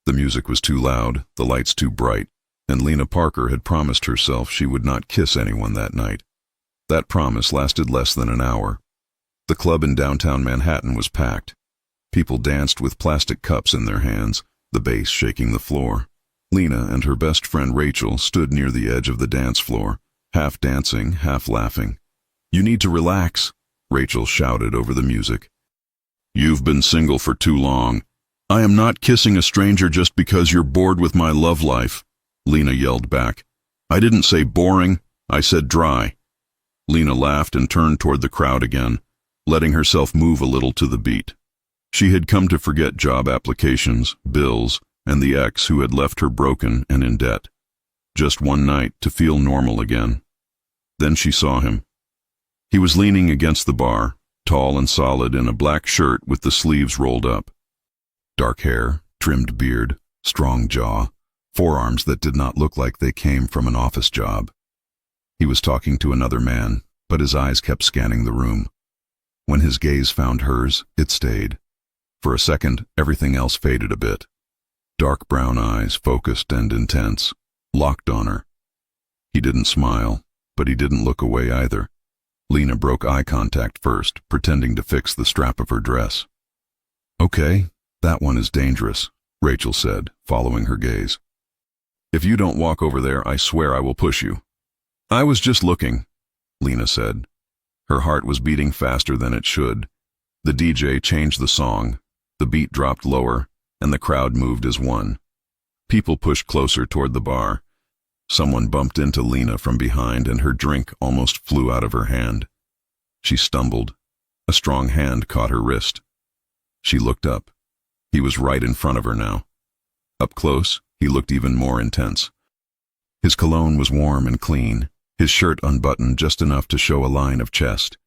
The music was too loud, the lights too bright, and Lena Parker had promised herself she would not kiss anyone that night. That promise lasted less than an hour. The club in downtown Manhattan was packed. People danced with plastic cups in their hands, the bass shaking the floor. Lena and her best friend Rachel stood near the edge of the dance floor, half dancing, half laughing. "You need to relax," Rachel shouted over the music. "You've been single for too long. I am not kissing a stranger just because you're bored with my love life," Lena yelled back. "I didn't say boring, I said dry." Lena laughed and turned toward the crowd again, letting herself move a little to the beat. She had come to forget job applications, bills, and the ex who had left her broken and in debt. Just one night to feel normal again. Then she saw him. He was leaning against the bar, tall and solid in a black shirt with the sleeves rolled up. Dark hair, trimmed beard, strong jaw, forearms that did not look like they came from an office job. He was talking to another man, but his eyes kept scanning the room. When his gaze found hers, it stayed. For a second, everything else faded a bit. Dark brown eyes, focused and intense, locked on her. He didn't smile, but he didn't look away either. Lena broke eye contact first, pretending to fix the strap of her dress. "Okay, that one is dangerous," Rachel said, following her gaze. "If you don't walk over there, I swear I will push you." "I was just looking," Lena said. Her heart was beating faster than it should. The DJ changed the song, the beat dropped lower, and the crowd moved as one. People pushed closer toward the bar. Someone bumped into Lena from behind and her drink almost flew out of her hand. She stumbled. A strong hand caught her wrist. She looked up. He was right in front of her now. Up close, he looked even more intense. His cologne was warm and clean, his shirt unbuttoned just enough to show a line of chest.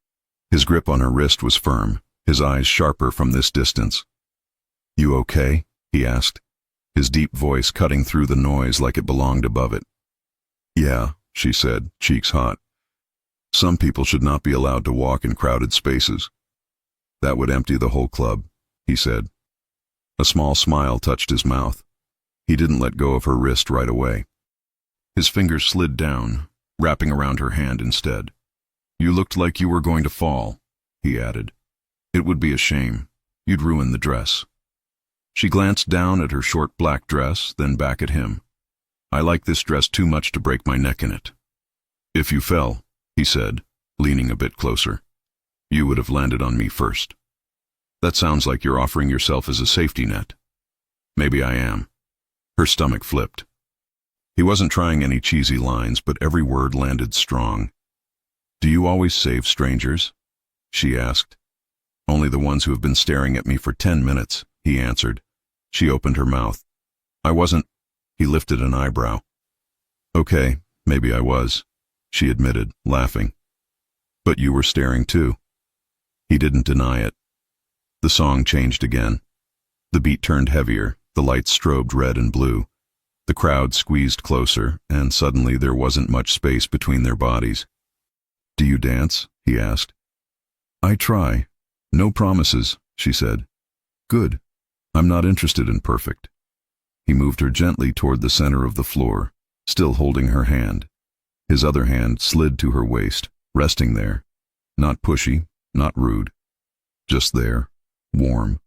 His grip on her wrist was firm, his eyes sharper from this distance. "You okay?" he asked, his deep voice cutting through the noise like it belonged above it. "Yeah," she said, cheeks hot. "Some people should not be allowed to walk in crowded spaces." "That would empty the whole club," he said. A small smile touched his mouth. He didn't let go of her wrist right away. His fingers slid down, wrapping around her hand instead. "You looked like you were going to fall," he added. "It would be a shame. You'd ruin the dress." She glanced down at her short black dress, then back at him. "I like this dress too much to break my neck in it." "If you fell," he said, leaning a bit closer, "you would have landed on me first." "That sounds like you're offering yourself as a safety net." "Maybe I am." Her stomach flipped. He wasn't trying any cheesy lines, but every word landed strong. "Do you always save strangers?" she asked. "Only the ones who have been staring at me for 10 minutes, he answered. She opened her mouth. "I wasn't—" He lifted an eyebrow. "Okay, maybe I was," she admitted, laughing. "But you were staring too." He didn't deny it. The song changed again. The beat turned heavier, the lights strobed red and blue. The crowd squeezed closer, and suddenly there wasn't much space between their bodies. "Do you dance?" he asked. "I try. No promises," she said. "Good. I'm not interested in perfect." He moved her gently toward the center of the floor, still holding her hand. His other hand slid to her waist, resting there. Not pushy, not rude. Just there, warm.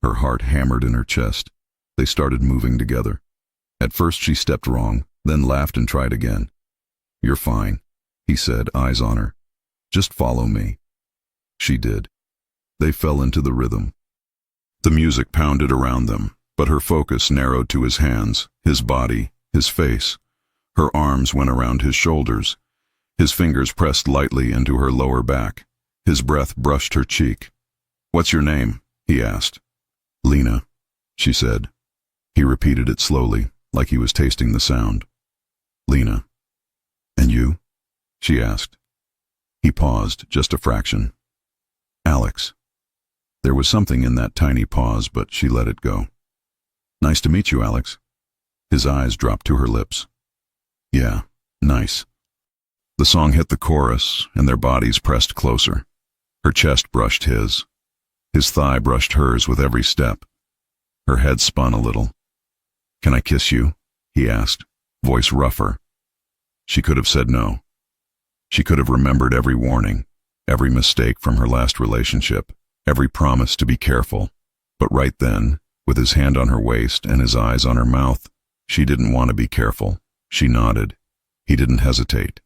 Her heart hammered in her chest. They started moving together. At first she stepped wrong, then laughed and tried again. "You're fine," he said, eyes on her. "Just follow me." She did. They fell into the rhythm. The music pounded around them, but her focus narrowed to his hands, his body, his face. Her arms went around his shoulders. His fingers pressed lightly into her lower back. His breath brushed her cheek. "What's your name?" he asked. "Lena," she said. He repeated it slowly, like he was tasting the sound. "Lena. And you?" she asked. He paused, just a fraction. "Alex." There was something in that tiny pause, but she let it go. "Nice to meet you, Alex." His eyes dropped to her lips. "Yeah, nice." The song hit the chorus, and their bodies pressed closer. Her chest brushed his. His thigh brushed hers with every step. Her head spun a little. "Can I kiss you?" he asked, voice rougher. She could have said no. She could have remembered every warning, every mistake from her last relationship, every promise to be careful. But right then, with his hand on her waist and his eyes on her mouth, she didn't want to be careful. She nodded. He didn't hesitate.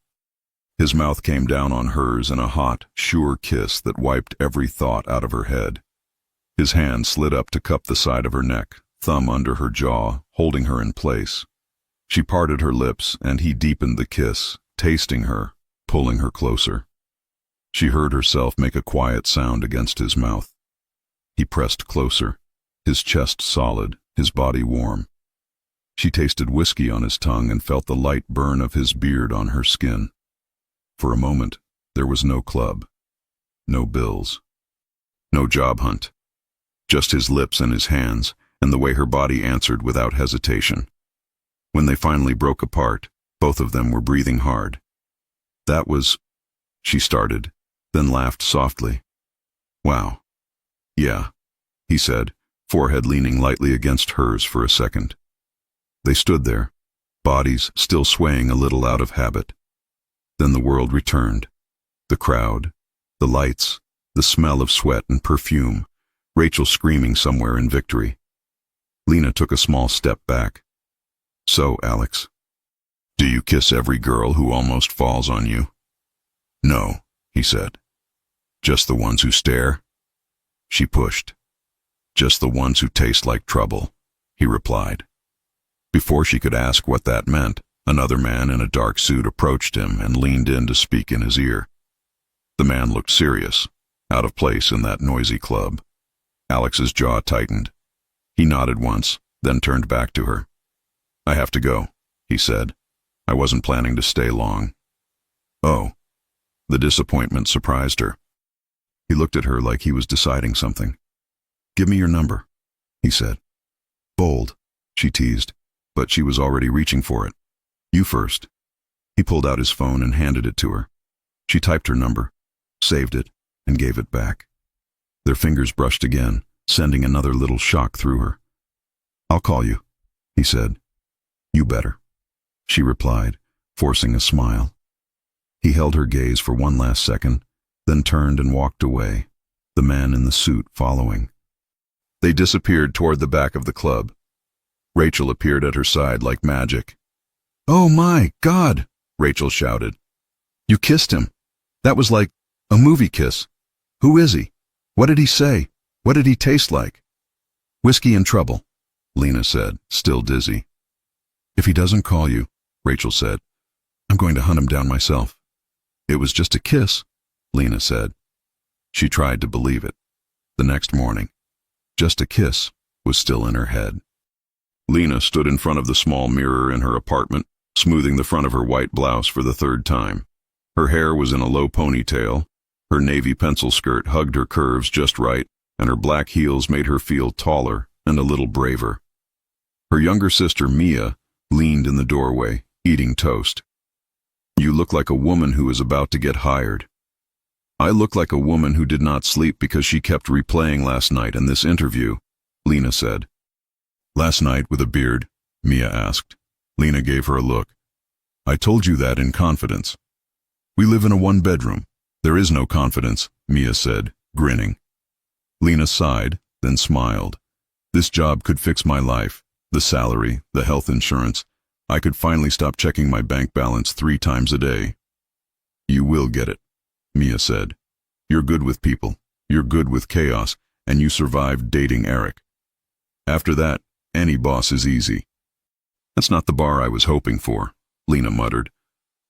His mouth came down on hers in a hot, sure kiss that wiped every thought out of her head. His hand slid up to cup the side of her neck, thumb under her jaw, holding her in place. She parted her lips, and he deepened the kiss, tasting her, pulling her closer. She heard herself make a quiet sound against his mouth. He pressed closer, his chest solid, his body warm. She tasted whiskey on his tongue and felt the light burn of his beard on her skin. For a moment, there was no club, no bills, no job hunt. Just his lips and his hands, and the way her body answered without hesitation. When they finally broke apart, both of them were breathing hard. "That was," she started, then laughed softly. "Wow." "Yeah," he said, forehead leaning lightly against hers for a second. They stood there, bodies still swaying a little out of habit. Then the world returned. The crowd, the lights, the smell of sweat and perfume, Rachel screaming somewhere in victory. Lena took a small step back. "So, Alex, do you kiss every girl who almost falls on you?" "No," he said. "Just the ones who stare?" She pushed. "Just the ones who taste like trouble," he replied. Before she could ask what that meant, another man in a dark suit approached him and leaned in to speak in his ear. The man looked serious, out of place in that noisy club. Alex's jaw tightened. He nodded once, then turned back to her. "I have to go," he said. "I wasn't planning to stay long." "Oh." The disappointment surprised her. He looked at her like he was deciding something. "Give me your number," he said. "Bold," she teased, but she was already reaching for it. "You first." He pulled out his phone and handed it to her. She typed her number, saved it, and gave it back. Their fingers brushed again, sending another little shock through her. "I'll call you," he said. "You better," she replied, forcing a smile. He held her gaze for one last second, then turned and walked away, the man in the suit following. They disappeared toward the back of the club. Rachel appeared at her side like magic. "Oh my God!" Rachel shouted. "You kissed him. That was like a movie kiss. Who is he? What did he say? What did he taste like?" "Whiskey and trouble," Lena said, still dizzy. "If he doesn't call you," Rachel said, "I'm going to hunt him down myself." "It was just a kiss," Lena said. She tried to believe it. The next morning, "just a kiss" was still in her head. Lena stood in front of the small mirror in her apartment, smoothing the front of her white blouse for the third time. Her hair was in a low ponytail, her navy pencil skirt hugged her curves just right, and her black heels made her feel taller and a little braver. Her younger sister, Mia, leaned in the doorway, eating toast. "You look like a woman who is about to get hired." "I look like a woman who did not sleep because she kept replaying last night and this interview," Lena said. "Last night with a beard?" Mia asked. Lena gave her a look. "I told you that in confidence." "We live in a one-bedroom. There is no confidence," Mia said, grinning. Lena sighed, then smiled. "This job could fix my life. The salary, the health insurance. I could finally stop checking my bank balance 3 times a day." "You will get it," Mia said. "You're good with people. You're good with chaos, and you survived dating Eric. After that, any boss is easy." "That's not the bar I was hoping for," Lena muttered.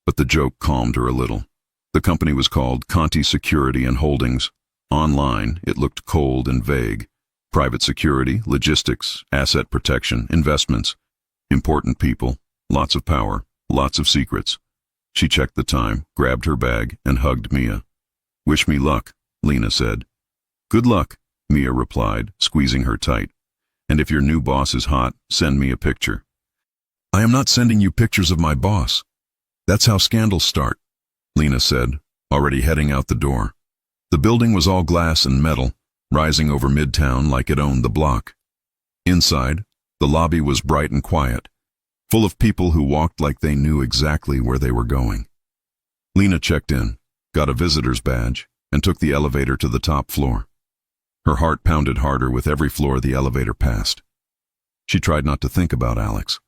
But the joke calmed her a little. The company was called Conti Security and Holdings. Online, it looked cold and vague. Private security, logistics, asset protection, investments. Important people, lots of power, lots of secrets. She checked the time, grabbed her bag, and hugged Mia. "Wish me luck," Lena said. "Good luck," Mia replied, squeezing her tight. "And if your new boss is hot, send me a picture." "I am not sending you pictures of my boss. That's how scandals start," Lena said, already heading out the door. The building was all glass and metal, rising over Midtown like it owned the block. Inside, The lobby was bright and quiet, full of people who walked like they knew exactly where they were going. Lena checked in, got a visitor's badge, and took the elevator to the top floor. Her heart pounded harder with every floor the elevator passed. She tried not to think about Alex.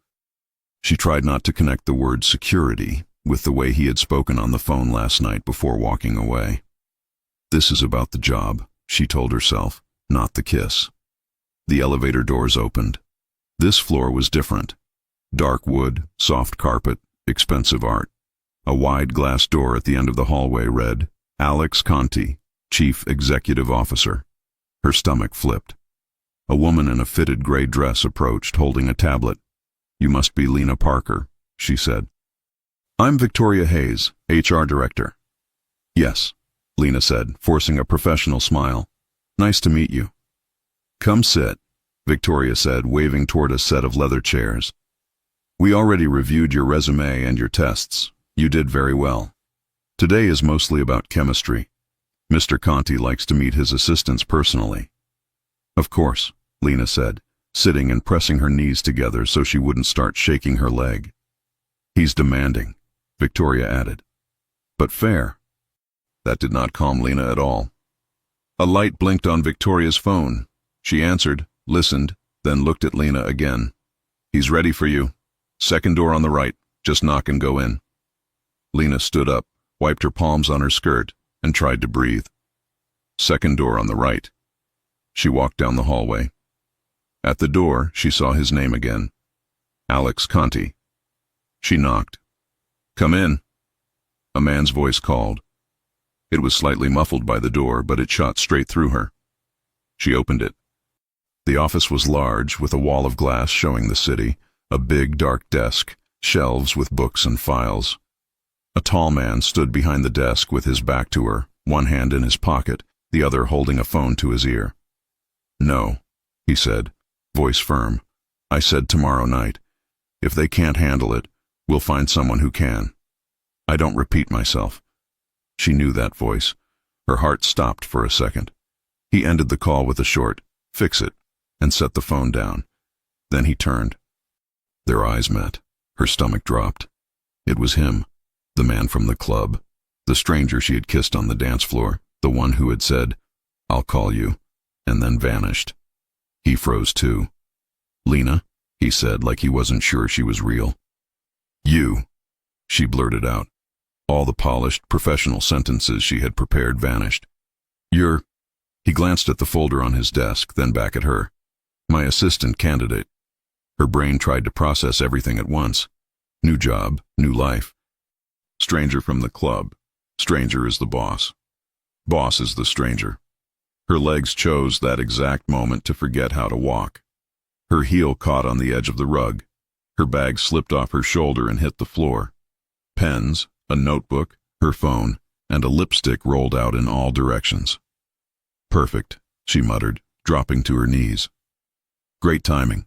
She tried not to connect the word security with the way he had spoken on the phone last night before walking away. This is about the job, she told herself, not the kiss. The elevator doors opened. This floor was different. Dark wood, soft carpet, expensive art. A wide glass door at the end of the hallway read, Alex Conti, Chief Executive Officer. Her stomach flipped. A woman in a fitted gray dress approached, holding a tablet. "You must be Lena Parker," she said. "I'm Victoria Hayes, HR Director." "Yes," Lena said, forcing a professional smile. "Nice to meet you." "Come sit," Victoria said, waving toward a set of leather chairs. "We already reviewed your resume and your tests. You did very well. Today is mostly about chemistry. Mr. Conti likes to meet his assistants personally." "Of course," Lena said, sitting and pressing her knees together so she wouldn't start shaking her leg. "He's demanding," Victoria added. "But fair." That did not calm Lena at all. A light blinked on Victoria's phone. She answered, listened, then looked at Lena again. "He's ready for you. Second door on the right. Just knock and go in." Lena stood up, wiped her palms on her skirt, and tried to breathe. Second door on the right. She walked down the hallway. At the door, she saw his name again. Alex Conti. She knocked. "Come in." A man's voice called. It was slightly muffled by the door, but it shot straight through her. She opened it. The office was large, with a wall of glass showing the city, a big, dark desk, shelves with books and files. A tall man stood behind the desk with his back to her, one hand in his pocket, the other holding a phone to his ear. "No," he said, voice firm. "I said tomorrow night. If they can't handle it, we'll find someone who can. I don't repeat myself." She knew that voice. Her heart stopped for a second. He ended the call with a short, "Fix it," and set the phone down. Then he turned. Their eyes met. Her stomach dropped. It was him, the man from the club, the stranger she had kissed on the dance floor, the one who had said, "I'll call you," and then vanished. He froze too. "Lena," he said, like he wasn't sure she was real. "You," she blurted out. All the polished, professional sentences she had prepared vanished. "You're—" He glanced at the folder on his desk, then back at her. "My assistant candidate." Her brain tried to process everything at once. New job, new life. Stranger from the club. Stranger is the boss. Boss is the stranger. Her legs chose that exact moment to forget how to walk. Her heel caught on the edge of the rug. Her bag slipped off her shoulder and hit the floor. Pens, a notebook, her phone, and a lipstick rolled out in all directions. "Perfect," she muttered, dropping to her knees. "Great timing."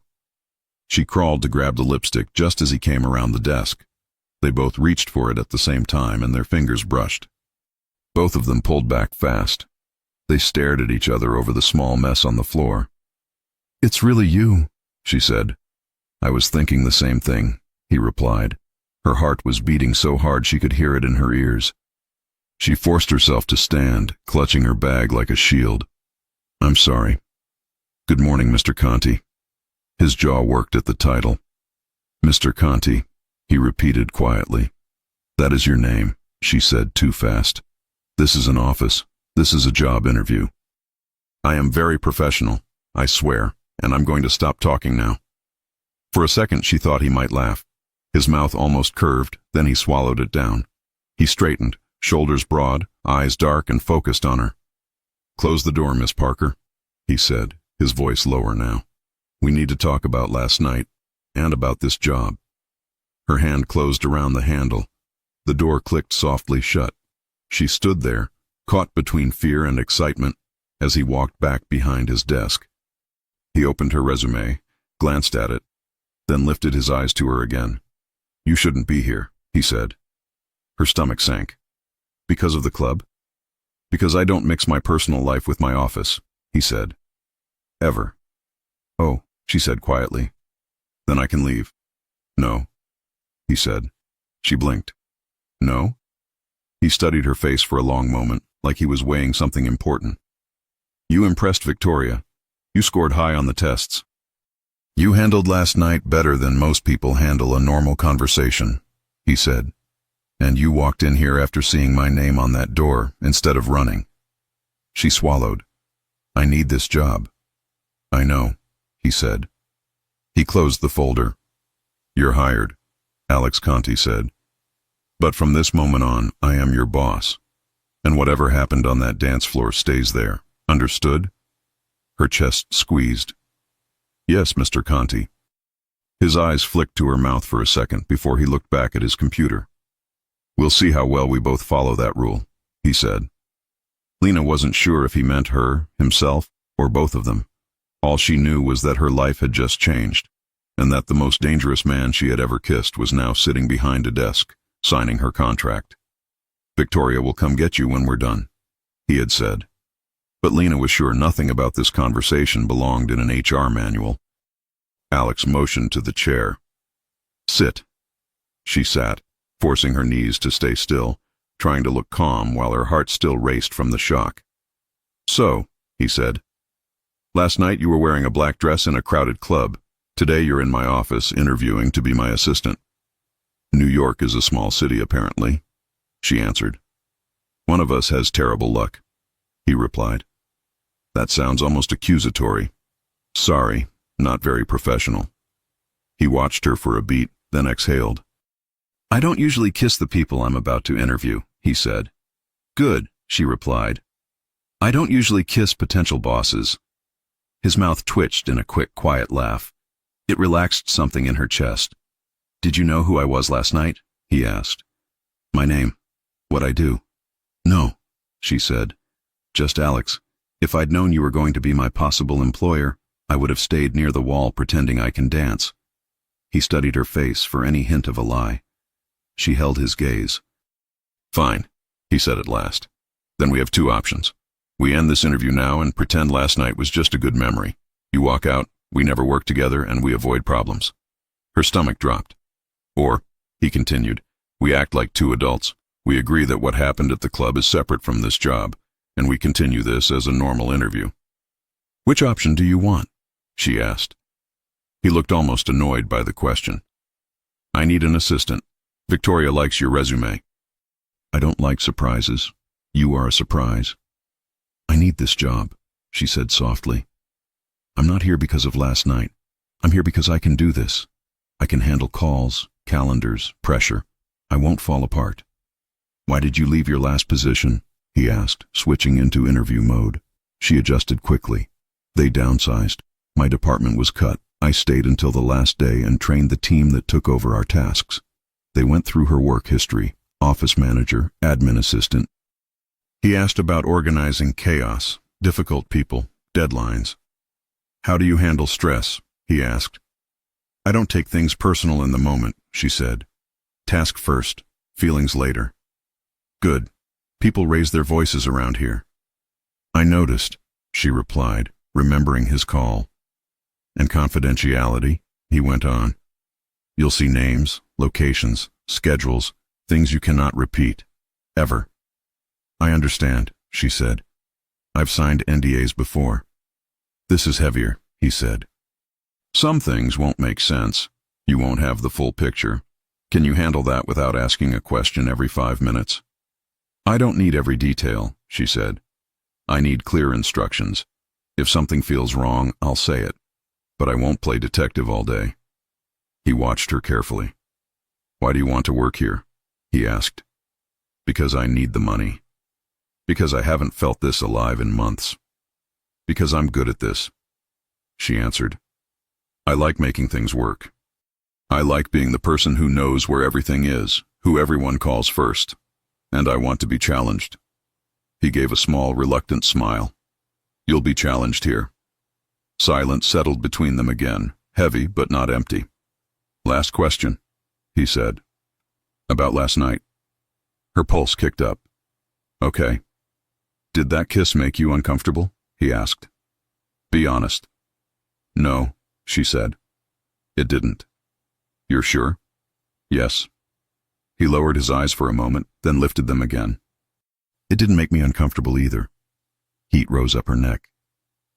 She crawled to grab the lipstick just as he came around the desk. They both reached for it at the same time, and their fingers brushed. Both of them pulled back fast. They stared at each other over the small mess on the floor. "It's really you," she said. "I was thinking the same thing," he replied. Her heart was beating so hard she could hear it in her ears. She forced herself to stand, clutching her bag like a shield. "I'm sorry. Good morning, Mr. Conti." His jaw worked at the title. "Mr. Conti," he repeated quietly. "That is your name," she said too fast. "This is an office. This is a job interview. I am very professional, I swear, and I'm going to stop talking now." For a second she thought he might laugh. His mouth almost curved, then he swallowed it down. He straightened, shoulders broad, eyes dark and focused on her. "Close the door, Miss Parker," he said, his voice lower now. "We need to talk about last night, and about this job." Her hand closed around the handle. The door clicked softly shut. She stood there, caught between fear and excitement, as he walked back behind his desk. He opened her resume, glanced at it, then lifted his eyes to her again. "You shouldn't be here," he said. Her stomach sank. "Because of the club?" "Because I don't mix my personal life with my office," he said. "Ever." "Oh," she said quietly. Then I can leave. No, he said. She blinked. No? He studied her face for a long moment, like he was weighing something important. You impressed Victoria. You scored high on the tests. You handled last night better than most people handle a normal conversation, he said. And you walked in here after seeing my name on that door instead of running. She swallowed. I need this job. I know, he said. He closed the folder. You're hired, Alex Conti said. But from this moment on, I am your boss. And whatever happened on that dance floor stays there. Understood? Her chest squeezed. Yes, Mr. Conti. His eyes flicked to her mouth for a second before he looked back at his computer. We'll see how well we both follow that rule, he said. Lena wasn't sure if he meant her, himself, or both of them. All she knew was that her life had just changed, and that the most dangerous man she had ever kissed was now sitting behind a desk, signing her contract. Victoria will come get you when we're done, he had said. But Lena was sure nothing about this conversation belonged in an HR manual. Alex motioned to the chair. Sit. She sat, forcing her knees to stay still, trying to look calm while her heart still raced from the shock. So, he said, last night you were wearing a black dress in a crowded club. Today you're in my office interviewing to be my assistant. New York is a small city, apparently, she answered. One of us has terrible luck, he replied. That sounds almost accusatory. Sorry, not very professional. He watched her for a beat, then exhaled. I don't usually kiss the people I'm about to interview, he said. Good, she replied. I don't usually kiss potential bosses. His mouth twitched in a quick, quiet laugh. It relaxed something in her chest. Did you know who I was last night? He asked. My name. What I do. No, she said. Just Alex. If I'd known you were going to be my possible employer, I would have stayed near the wall pretending I can dance. He studied her face for any hint of a lie. She held his gaze. Fine, he said at last. Then we have two options. We end this interview now and pretend last night was just a good memory. You walk out, we never work together, and we avoid problems. Her stomach dropped. Or, he continued, we act like two adults. We agree that what happened at the club is separate from this job, and we continue this as a normal interview. Which option do you want? She asked. He looked almost annoyed by the question. I need an assistant. Victoria likes your resume. I don't like surprises. You are a surprise. I need this job, she said softly. I'm not here because of last night. I'm here because I can do this. I can handle calls, calendars, pressure. I won't fall apart. Why did you leave your last position? He asked, switching into interview mode. She adjusted quickly. They downsized. My department was cut. I stayed until the last day and trained the team that took over our tasks. They went through her work history, office manager, admin assistant. He asked about organizing chaos, difficult people, deadlines. How do you handle stress? He asked. I don't take things personal in the moment, she said. Task first, feelings later. Good. People raise their voices around here. I noticed, she replied, remembering his call. And confidentiality, he went on. You'll see names, locations, schedules, things you cannot repeat. Ever. I understand, she said. I've signed NDAs before. This is heavier, he said. Some things won't make sense. You won't have the full picture. Can you handle that without asking a question every 5 minutes? I don't need every detail, she said. I need clear instructions. If something feels wrong, I'll say it. But I won't play detective all day. He watched her carefully. Why do you want to work here? He asked. Because I need the money. Because I haven't felt this alive in months. Because I'm good at this, she answered. I like making things work. I like being the person who knows where everything is, who everyone calls first. And I want to be challenged. He gave a small, reluctant smile. You'll be challenged here. Silence settled between them again, heavy but not empty. Last question, he said. About last night. Her pulse kicked up. Okay. Did that kiss make you uncomfortable? He asked. Be honest. No, she said. It didn't. You're sure? Yes. He lowered his eyes for a moment, then lifted them again. It didn't make me uncomfortable either. Heat rose up her neck.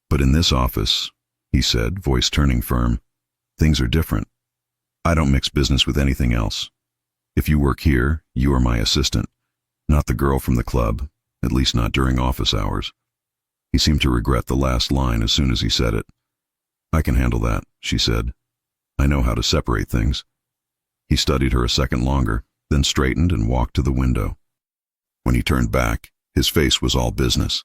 But in this office, he said, voice turning firm, things are different. I don't mix business with anything else. If you work here, you are my assistant, not the girl from the club, at least not during office hours. He seemed to regret the last line as soon as he said it. I can handle that, she said. I know how to separate things. He studied her a second longer, then straightened and walked to the window. When he turned back, his face was all business.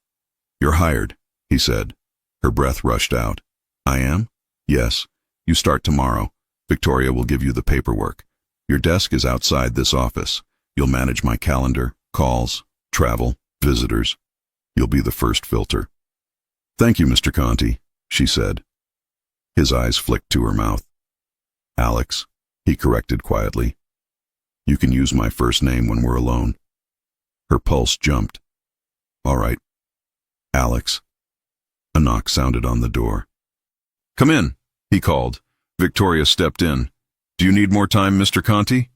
You're hired, he said. Her breath rushed out. I am? Yes. You start tomorrow. Victoria will give you the paperwork. Your desk is outside this office. You'll manage my calendar, calls, travel, visitors. You'll be the first filter. Thank you, Mr. Conti, she said. His eyes flicked to her mouth. Alex, he corrected quietly. You can use my first name when we're alone. Her pulse jumped. All right. Alex. A knock sounded on the door. Come in, he called. Victoria stepped in. Do you need more time, Mr. Conti?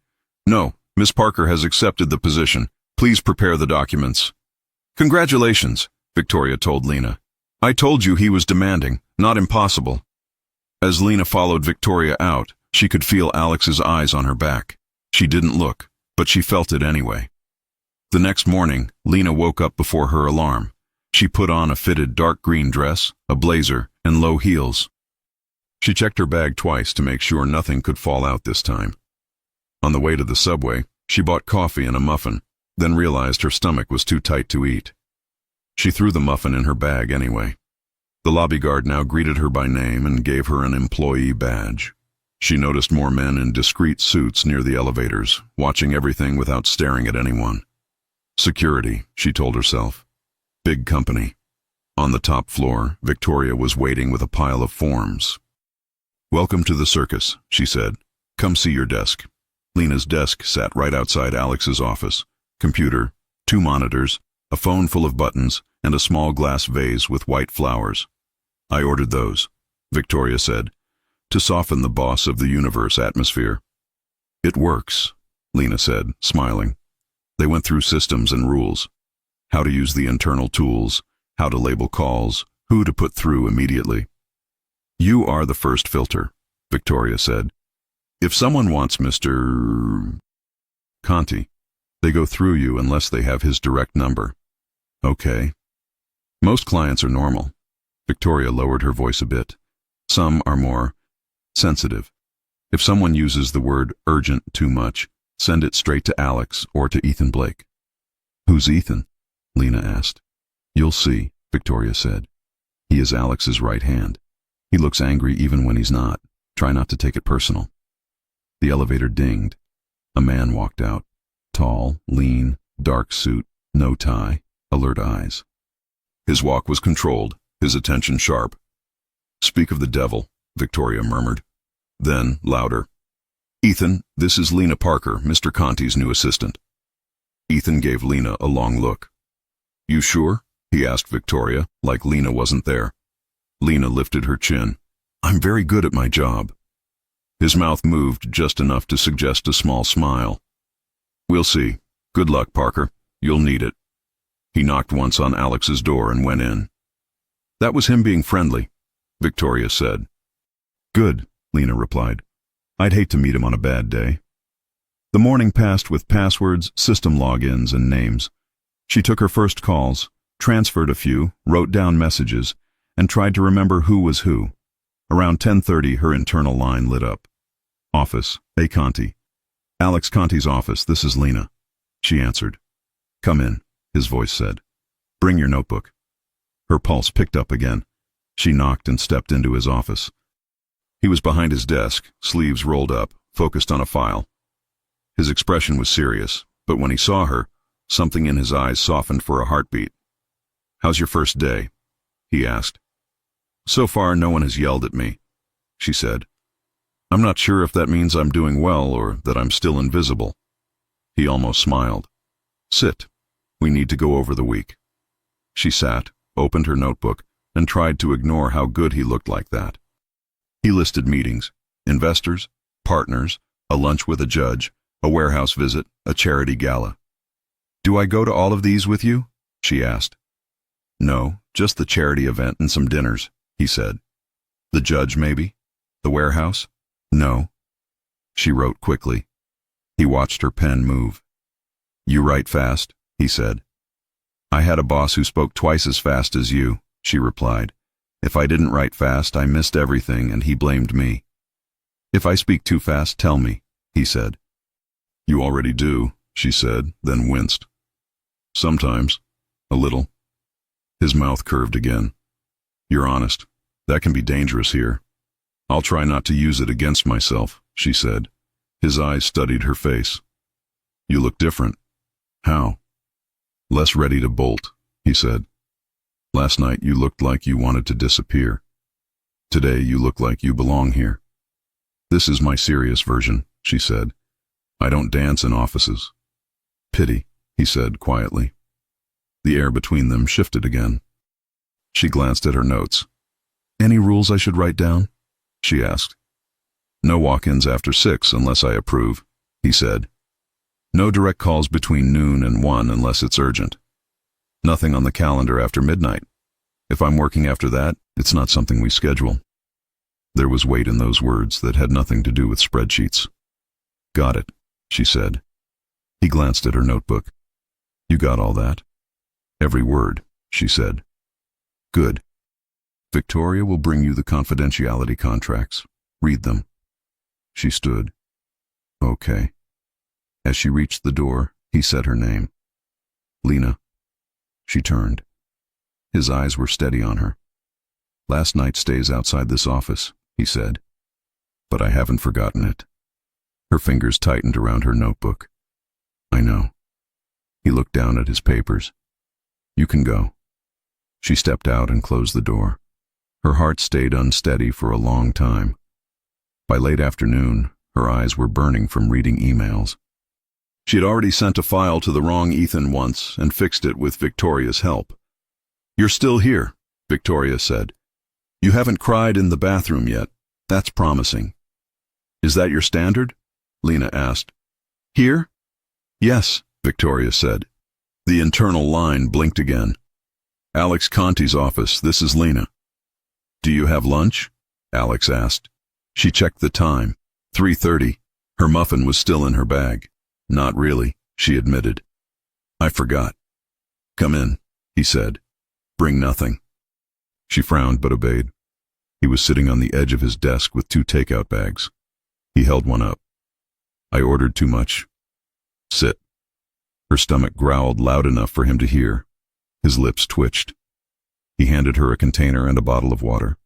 No, Miss Parker has accepted the position. Please prepare the documents. Congratulations, Victoria told Lena. I told you he was demanding, not impossible. As Lena followed Victoria out, she could feel Alex's eyes on her back. She didn't look, but she felt it anyway. The next morning, Lena woke up before her alarm. She put on a fitted dark green dress, a blazer, and low heels. She checked her bag twice to make sure nothing could fall out this time. On the way to the subway, she bought coffee and a muffin, then realized her stomach was too tight to eat. She threw the muffin in her bag anyway. The lobby guard now greeted her by name and gave her an employee badge. She noticed more men in discreet suits near the elevators, watching everything without staring at anyone. Security, she told herself. Big company. On the top floor, Victoria was waiting with a pile of forms. Welcome to the circus, she said. Come see your desk. Lena's desk sat right outside Alex's office. Computer, 2 monitors, a phone full of buttons, and a small glass vase with white flowers. I ordered those, Victoria said, to soften the boss of the universe atmosphere. It works, Lena said, smiling. They went through systems and rules. How to use the internal tools, how to label calls, who to put through immediately. You are the first filter, Victoria said. If someone wants Mr. Conti, they go through you unless they have his direct number. Okay. Most clients are normal. Victoria lowered her voice a bit. Some are more sensitive. If someone uses the word urgent too much, send it straight to Alex or to Ethan Blake. Who's Ethan? Lena asked. You'll see, Victoria said. He is Alex's right hand. He looks angry even when he's not. Try not to take it personal. The elevator dinged. A man walked out. Tall, lean, dark suit, no tie, alert eyes. His walk was controlled, his attention sharp. Speak of the devil, Victoria murmured. Then, louder. Ethan, this is Lena Parker, Mr. Conti's new assistant. Ethan gave Lena a long look. You sure? He asked Victoria, like Lena wasn't there. Lena lifted her chin. I'm very good at my job. His mouth moved just enough to suggest a small smile. We'll see. Good luck, Parker. You'll need it. He knocked once on Alex's door and went in. That was him being friendly, Victoria said. Good, Lena replied. I'd hate to meet him on a bad day. The morning passed with passwords, system logins, and names. She took her first calls, transferred a few, wrote down messages, and tried to remember who was who. Around 10:30, her internal line lit up. Office, A. Conti. Alex Conti's office, this is Lena. She answered. Come in, his voice said. Bring your notebook. Her pulse picked up again. She knocked and stepped into his office. He was behind his desk, sleeves rolled up, focused on a file. His expression was serious, but when he saw her, something in his eyes softened for a heartbeat. How's your first day? He asked. So far, no one has yelled at me, she said. I'm not sure if that means I'm doing well or that I'm still invisible. He almost smiled. Sit. We need to go over the week. She sat, opened her notebook, and tried to ignore how good he looked like that. He listed meetings. investors, partners, a lunch with a judge, a warehouse visit, a charity gala. "Do I go to all of these with you?" she asked. "No, just the charity event and some dinners," he said. "The judge, maybe? The warehouse?" "No." She wrote quickly. He watched her pen move. "You write fast," he said. "I had a boss who spoke twice as fast as you," she replied. "If I didn't write fast, I missed everything and he blamed me." "If I speak too fast, tell me," he said. "You already do," she said, then winced. "Sometimes. A little." His mouth curved again. "You're honest. That can be dangerous here." "I'll try not to use it against myself," she said. His eyes studied her face. "You look different." "How?" "Less ready to bolt," he said. "Last night you looked like you wanted to disappear. Today you look like you belong here." "This is my serious version," she said. "I don't dance in offices." "Pity," he said quietly. The air between them shifted again. She glanced at her notes. "Any rules I should write down?" she asked. "No walk-ins after 6 unless I approve," he said. "No direct calls between noon and 1 unless it's urgent. Nothing on the calendar after midnight. If I'm working after that, it's not something we schedule." There was weight in those words that had nothing to do with spreadsheets. "Got it," she said. He glanced at her notebook. "You got all that?" "Every word," she said. "Good. Victoria will bring you the confidentiality contracts. Read them." She stood. "Okay." As she reached the door, he said her name. "Lena." She turned. His eyes were steady on her. "Last night stays outside this office," he said. "But I haven't forgotten it." Her fingers tightened around her notebook. "I know." He looked down at his papers. "You can go." She stepped out and closed the door. Her heart stayed unsteady for a long time. By late afternoon, her eyes were burning from reading emails. She had already sent a file to the wrong Ethan once and fixed it with Victoria's help. "You're still here," Victoria said. "You haven't cried in the bathroom yet. That's promising." "Is that your standard?" Lena asked. "Here?" "Yes," Victoria said. The internal line blinked again. "Alex Conti's office, this is Lena." "Do you have lunch?" Alex asked. She checked the time. 3:30. Her muffin was still in her bag. "Not really," she admitted. "I forgot." "Come in," he said. "Bring nothing." She frowned but obeyed. He was sitting on the edge of his desk with 2 takeout bags. He held one up. "I ordered too much. Sit." Her stomach growled loud enough for him to hear. His lips twitched. He handed her a container and a bottle of water.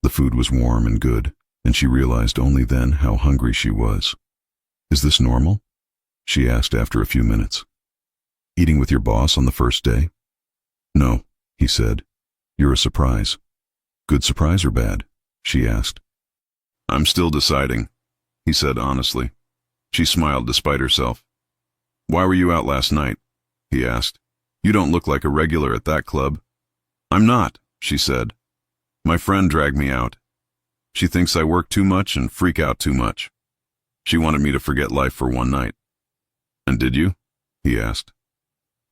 The food was warm and good, and she realized only then how hungry she was. "Is this normal?" she asked after a few minutes. "Eating with your boss on the first day?" "No," he said. "You're a surprise." "Good surprise or bad?" she asked. "I'm still deciding," he said honestly. She smiled despite herself. "Why were you out last night?" he asked. "You don't look like a regular at that club." "I'm not," she said. "My friend dragged me out. She thinks I work too much and freak out too much. She wanted me to forget life for one night." "And did you?" he asked.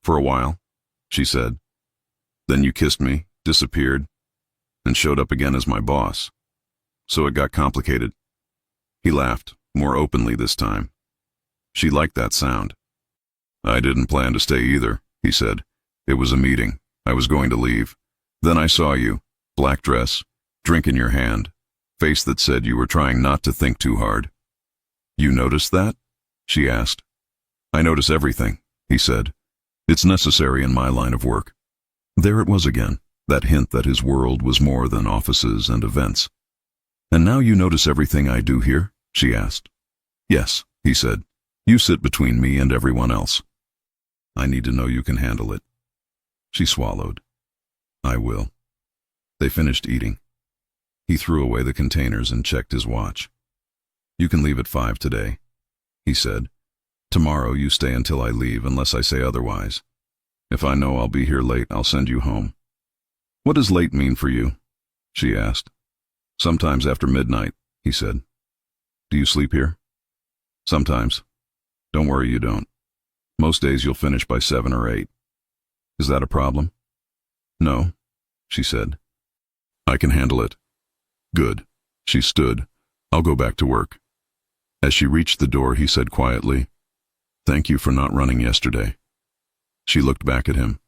"For a while," she said. "Then you kissed me, disappeared, and showed up again as my boss. So it got complicated." He laughed, more openly this time. She liked that sound. "I didn't plan to stay either," he said. "It was a meeting. I was going to leave. Then I saw you, black dress, drink in your hand, face that said you were trying not to think too hard." "You noticed that?" she asked. "I notice everything," he said. "It's necessary in my line of work." There it was again, that hint that his world was more than offices and events. "And now you notice everything I do here?" she asked. "Yes," he said. "You sit between me and everyone else. I need to know you can handle it." She swallowed. "I will." They finished eating. He threw away the containers and checked his watch. "You can leave at 5 today," he said. "Tomorrow you stay until I leave unless I say otherwise. If I know I'll be here late, I'll send you home." "What does late mean for you?" she asked. "Sometimes after midnight," he said. Do you sleep here? Sometimes. Don't worry, you don't. Most days you'll finish by 7 or 8. Is that a problem? No, she said. I can handle it. Good. She stood. I'll go back to work. As she reached the door, he said quietly, Thank you for not running yesterday. She looked back at him.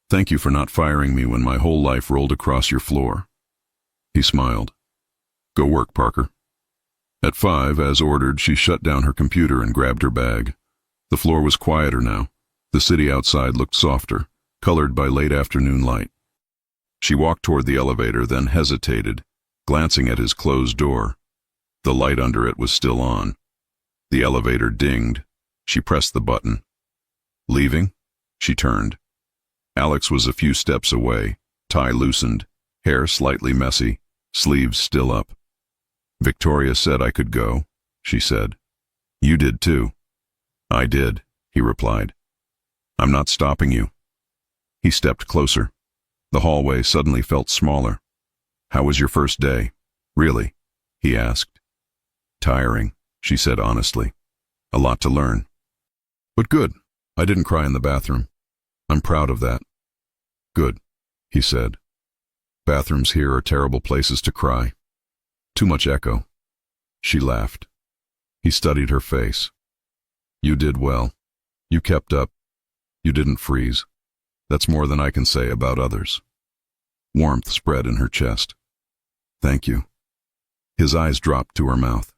Thank you for not firing me when my whole life rolled across your floor. He smiled. Go work, Parker. At 5, as ordered, she shut down her computer and grabbed her bag. The floor was quieter now. The city outside looked softer, colored by late afternoon light. She walked toward the elevator, then hesitated, glancing at his closed door. The light under it was still on. The elevator dinged. She pressed the button. Leaving? She turned. Alex was a few steps away, tie loosened, hair slightly messy, sleeves still up. Victoria said I could go, she said. You did too. I did, he replied. I'm not stopping you. He stepped closer. The hallway suddenly felt smaller. How was your first day? Really? He asked. Tiring, she said honestly. A lot to learn. But good. I didn't cry in the bathroom. I'm proud of that. Good, he said. Bathrooms here are terrible places to cry. Too much echo. She laughed. He studied her face. You did well. You kept up. You didn't freeze. That's more than I can say about others. Warmth spread in her chest. Thank you. His eyes dropped to her mouth.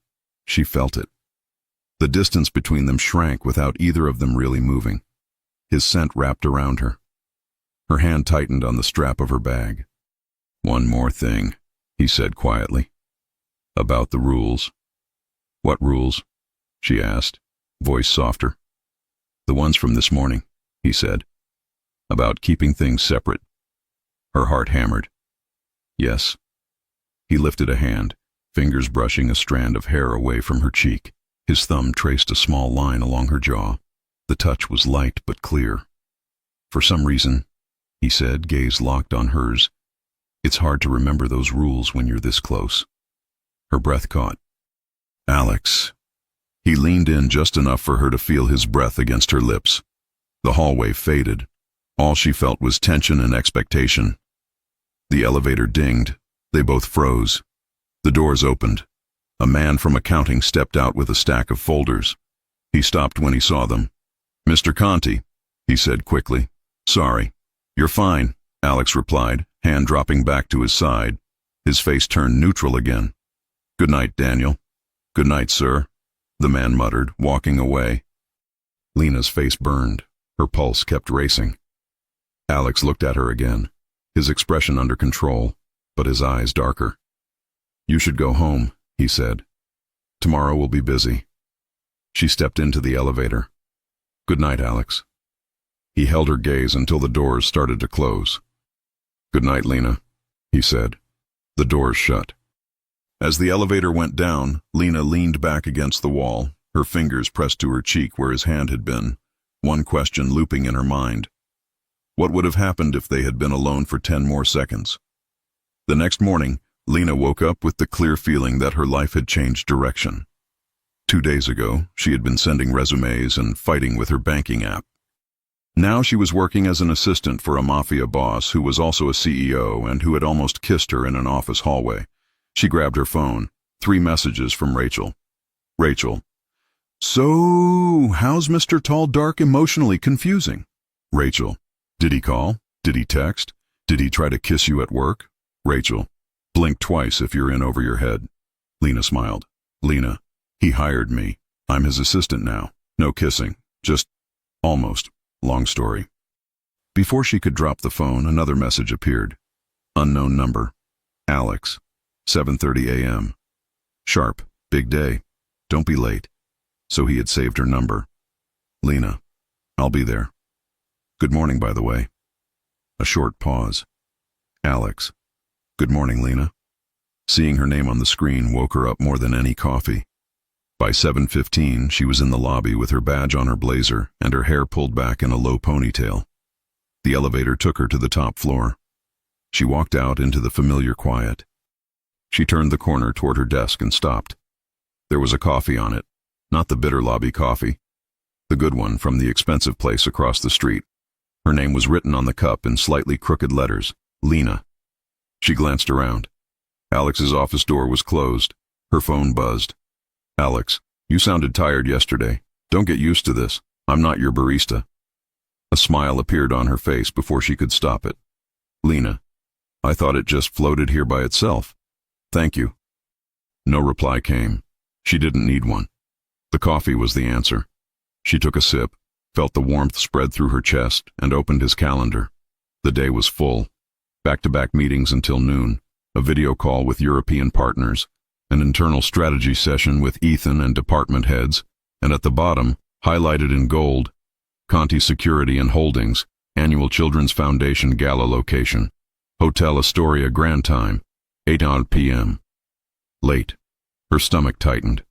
She felt it. The distance between them shrank without either of them really moving. His scent wrapped around her. Her hand tightened on the strap of her bag. One more thing, he said quietly. About the rules. What rules? She asked, voice softer. The ones from this morning, he said. About keeping things separate. Her heart hammered. Yes. He lifted a hand, fingers brushing a strand of hair away from her cheek. His thumb traced a small line along her jaw. The touch was light but clear. For some reason, he said, gaze locked on hers, it's hard to remember those rules when you're this close. Her breath caught. Alex. He leaned in just enough for her to feel his breath against her lips. The hallway faded. All she felt was tension and expectation. The elevator dinged. They both froze. The doors opened. A man from accounting stepped out with a stack of folders. He stopped when he saw them. Mr. Conti, he said quickly. Sorry. You're fine, Alex replied, hand dropping back to his side. His face turned neutral again. Good night, Daniel. Good night, sir, the man muttered, walking away. Lena's face burned. Her pulse kept racing. Alex looked at her again, his expression under control, but his eyes darker. You should go home, he said. Tomorrow will be busy. She stepped into the elevator. Good night, Alex. He held her gaze until the doors started to close. Good night, Lena, he said. The doors shut. As the elevator went down, Lena leaned back against the wall, her fingers pressed to her cheek where his hand had been, one question looping in her mind. What would have happened if they had been alone for 10 more seconds? The next morning, Lena woke up with the clear feeling that her life had changed direction. 2 days ago, she had been sending resumes and fighting with her banking app. Now she was working as an assistant for a mafia boss who was also a CEO and who had almost kissed her in an office hallway. She grabbed her phone. 3 messages from Rachel. Rachel. So, how's Mr. Tall Dark emotionally confusing? Rachel. Did he call? Did he text? Did he try to kiss you at work? Rachel. Blink twice if you're in over your head. Lena smiled. Lena. He hired me. I'm his assistant now. No kissing. Just almost. Long story. Before she could drop the phone, another message appeared. Unknown number. Alex. 7:30 a.m. Sharp. Big day. Don't be late. So he had saved her number. Lena. I'll be there. Good morning, by the way. A short pause. Alex. Good morning, Lena. Seeing her name on the screen woke her up more than any coffee. By 7:15, she was in the lobby with her badge on her blazer and her hair pulled back in a low ponytail. The elevator took her to the top floor. She walked out into the familiar quiet. She turned the corner toward her desk and stopped. There was a coffee on it, not the bitter lobby coffee, the good one from the expensive place across the street. Her name was written on the cup in slightly crooked letters, Lena. She glanced around. Alex's office door was closed. Her phone buzzed. Alex, you sounded tired yesterday. Don't get used to this. I'm not your barista. A smile appeared on her face before she could stop it. Lena, I thought it just floated here by itself. Thank you. No reply came. She didn't need one. The coffee was the answer. She took a sip, felt the warmth spread through her chest, and opened his calendar. The day was full. Back-to-back meetings until noon, a video call with European partners, an internal strategy session with Ethan and department heads, and at the bottom, highlighted in gold, Conti Security and Holdings, Annual Children's Foundation Gala location, Hotel Astoria Grand Time, 8 p.m. Late. Her stomach tightened.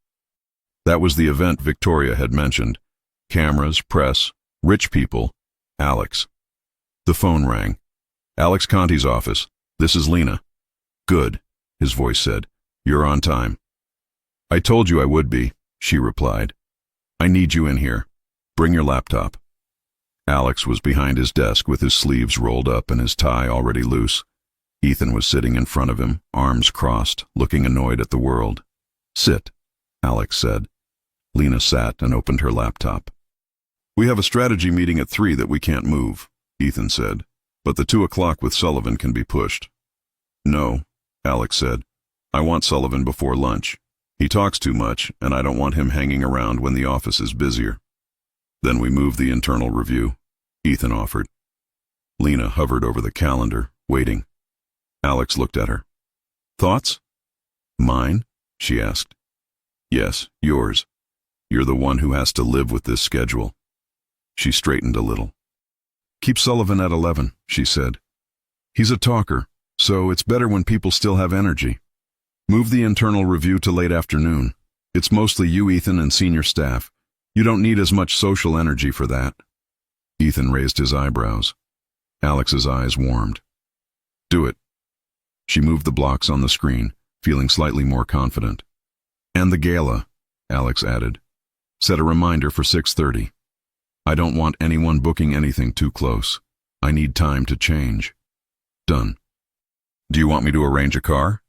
That was the event Victoria had mentioned. Cameras, press, rich people, Alex. The phone rang. Alex Conti's office. This is Lena. Good, his voice said. You're on time. I told you I would be, she replied. I need you in here. Bring your laptop. Alex was behind his desk with his sleeves rolled up and his tie already loose. Ethan was sitting in front of him, arms crossed, looking annoyed at the world. Sit, Alex said. Lena sat and opened her laptop. We have a strategy meeting at 3 that we can't move, Ethan said, but the 2 o'clock with Sullivan can be pushed. No, Alex said. I want Sullivan before lunch. He talks too much, and I don't want him hanging around when the office is busier. Then we move the internal review, Ethan offered. Lena hovered over the calendar, waiting. Alex looked at her. Thoughts? Mine? She asked. Yes, yours. You're the one who has to live with this schedule. She straightened a little. Keep Sullivan at 11, she said. He's a talker, so it's better when people still have energy. Move the internal review to late afternoon. It's mostly you, Ethan, and senior staff. You don't need as much social energy for that. Ethan raised his eyebrows. Alex's eyes warmed. Do it. She moved the blocks on the screen, feeling slightly more confident. And the gala, Alex added. Set a reminder for 6:30. I don't want anyone booking anything too close. I need time to change. Done. Do you want me to arrange a car?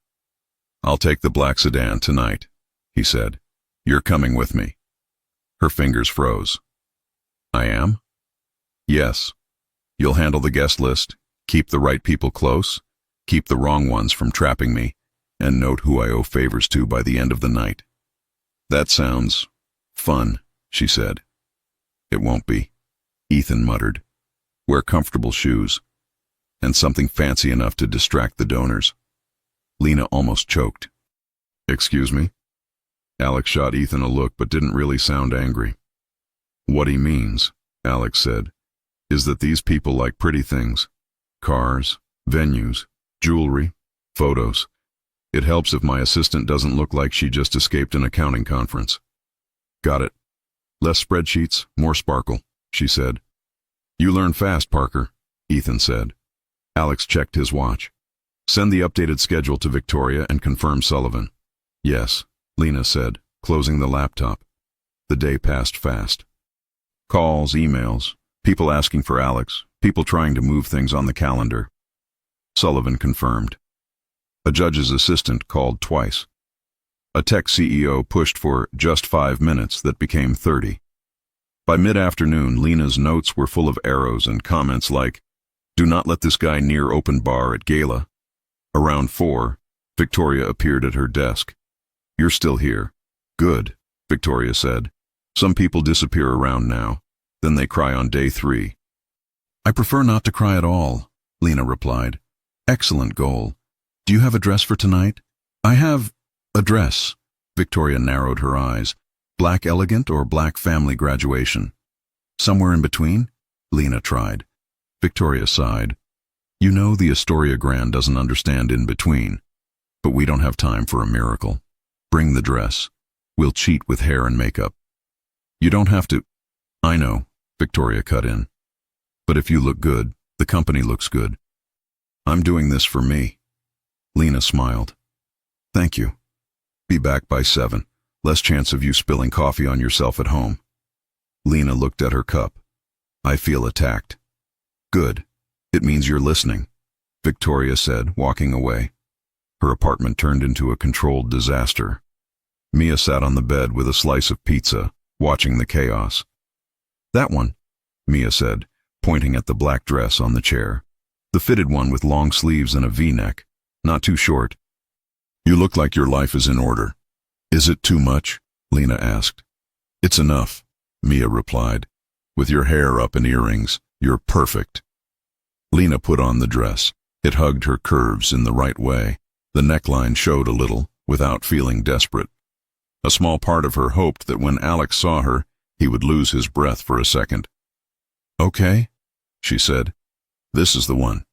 I'll take the black sedan tonight, he said. You're coming with me. Her fingers froze. I am? Yes. You'll handle the guest list, keep the right people close, keep the wrong ones from trapping me, and note who I owe favors to by the end of the night. That sounds fun, she said. It won't be, Ethan muttered. Wear comfortable shoes, and something fancy enough to distract the donors. Lena almost choked. Excuse me? Alex shot Ethan a look but didn't really sound angry. What he means, Alex said, is that these people like pretty things. Cars, venues, jewelry, photos. It helps if my assistant doesn't look like she just escaped an accounting conference. Got it. Less spreadsheets, more sparkle, she said. You learn fast, Parker, Ethan said. Alex checked his watch. Send the updated schedule to Victoria and confirm Sullivan. Yes, Lena said, closing the laptop. The day passed fast. Calls, emails, people asking for Alex, people trying to move things on the calendar. Sullivan confirmed. A judge's assistant called twice. A tech CEO pushed for just 5 minutes that became 30. By mid-afternoon, Lena's notes were full of arrows and comments like, do not let this guy near open bar at gala. Around 4, Victoria appeared at her desk. You're still here. Good, Victoria said. Some people disappear around now. Then they cry on day 3. I prefer not to cry at all, Lena replied. Excellent goal. Do you have a dress for tonight? I have a dress. Victoria narrowed her eyes. Black elegant or black family graduation? Somewhere in between? Lena tried. Victoria sighed. You know the Astoria Grand doesn't understand in between. But we don't have time for a miracle. Bring the dress. We'll cheat with hair and makeup. You don't have to. I know, Victoria cut in. But if you look good, the company looks good. I'm doing this for me. Lena smiled. Thank you. Be back by 7. Less chance of you spilling coffee on yourself at home. Lena looked at her cup. I feel attacked. Good. It means you're listening, Victoria said, walking away. Her apartment turned into a controlled disaster. Mia sat on the bed with a slice of pizza, watching the chaos. That one, Mia said, pointing at the black dress on the chair. The fitted one with long sleeves and a V-neck, not too short. You look like your life is in order. Is it too much? Lena asked. It's enough, Mia replied. With your hair up and earrings, you're perfect. Lena put on the dress. It hugged her curves in the right way. The neckline showed a little, without feeling desperate. A small part of her hoped that when Alex saw her, he would lose his breath for a second. Okay, she said. This is the one.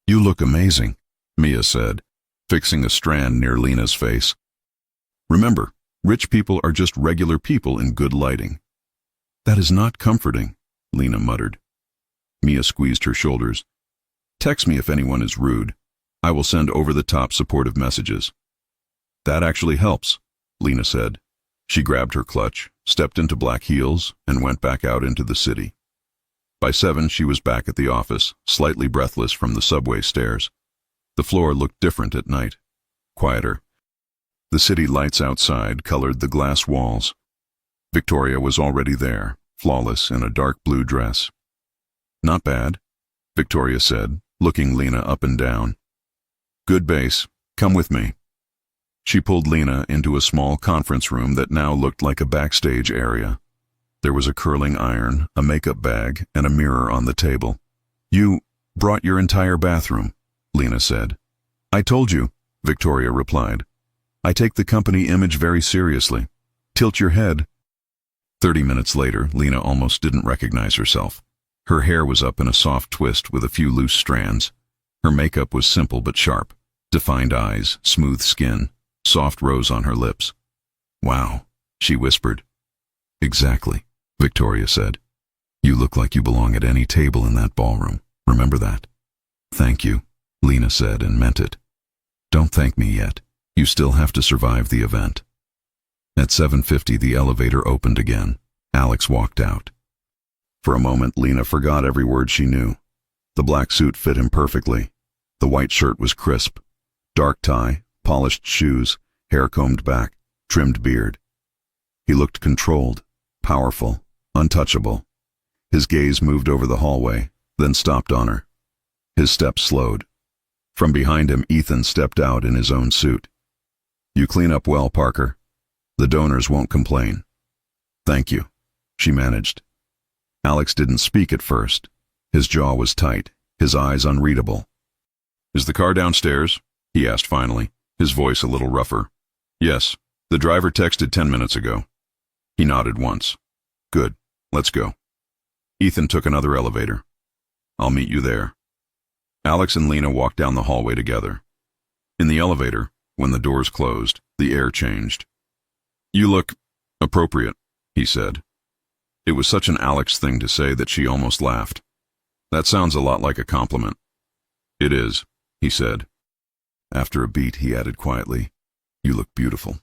You look amazing, Mia said, fixing a strand near Lena's face. Remember, rich people are just regular people in good lighting. That is not comforting, Lena muttered. Mia squeezed her shoulders. Text me if anyone is rude. I will send over-the-top supportive messages. That actually helps, Lena said. She grabbed her clutch, stepped into black heels, and went back out into the city. By 7, she was back at the office, slightly breathless from the subway stairs. The floor looked different at night, quieter. The city lights outside colored the glass walls. Victoria was already there, flawless in a dark blue dress. Not bad, Victoria said, looking Lena up and down. Good base, come with me. She pulled Lena into a small conference room that now looked like a backstage area. There was a curling iron, a makeup bag, and a mirror on the table. You brought your entire bathroom, Lena said. I told you, Victoria replied. I take the company image very seriously. Tilt your head. 30 minutes later, Lena almost didn't recognize herself. Her hair was up in a soft twist with a few loose strands. Her makeup was simple but sharp. Defined eyes, smooth skin, soft rose on her lips. Wow, she whispered. Exactly, Victoria said. You look like you belong at any table in that ballroom. Remember that? Thank you, Lena said and meant it. Don't thank me yet. You still have to survive the event. At 7:50, the elevator opened again. Alex walked out. For a moment, Lena forgot every word she knew. The black suit fit him perfectly. The white shirt was crisp. Dark tie, polished shoes, hair combed back, trimmed beard. He looked controlled, powerful, untouchable. His gaze moved over the hallway, then stopped on her. His steps slowed. From behind him, Ethan stepped out in his own suit. You clean up well, Parker. The donors won't complain. Thank you, she managed. Alex didn't speak at first. His jaw was tight, his eyes unreadable. Is the car downstairs? He asked finally, his voice a little rougher. Yes, the driver texted 10 minutes ago. He nodded once. Good, let's go. Ethan took another elevator. I'll meet you there. Alex and Lena walked down the hallway together. In the elevator, when the doors closed, the air changed. You look appropriate, he said. It was such an Alex thing to say that she almost laughed. That sounds a lot like a compliment. It is, he said. After a beat, he added quietly, You look beautiful.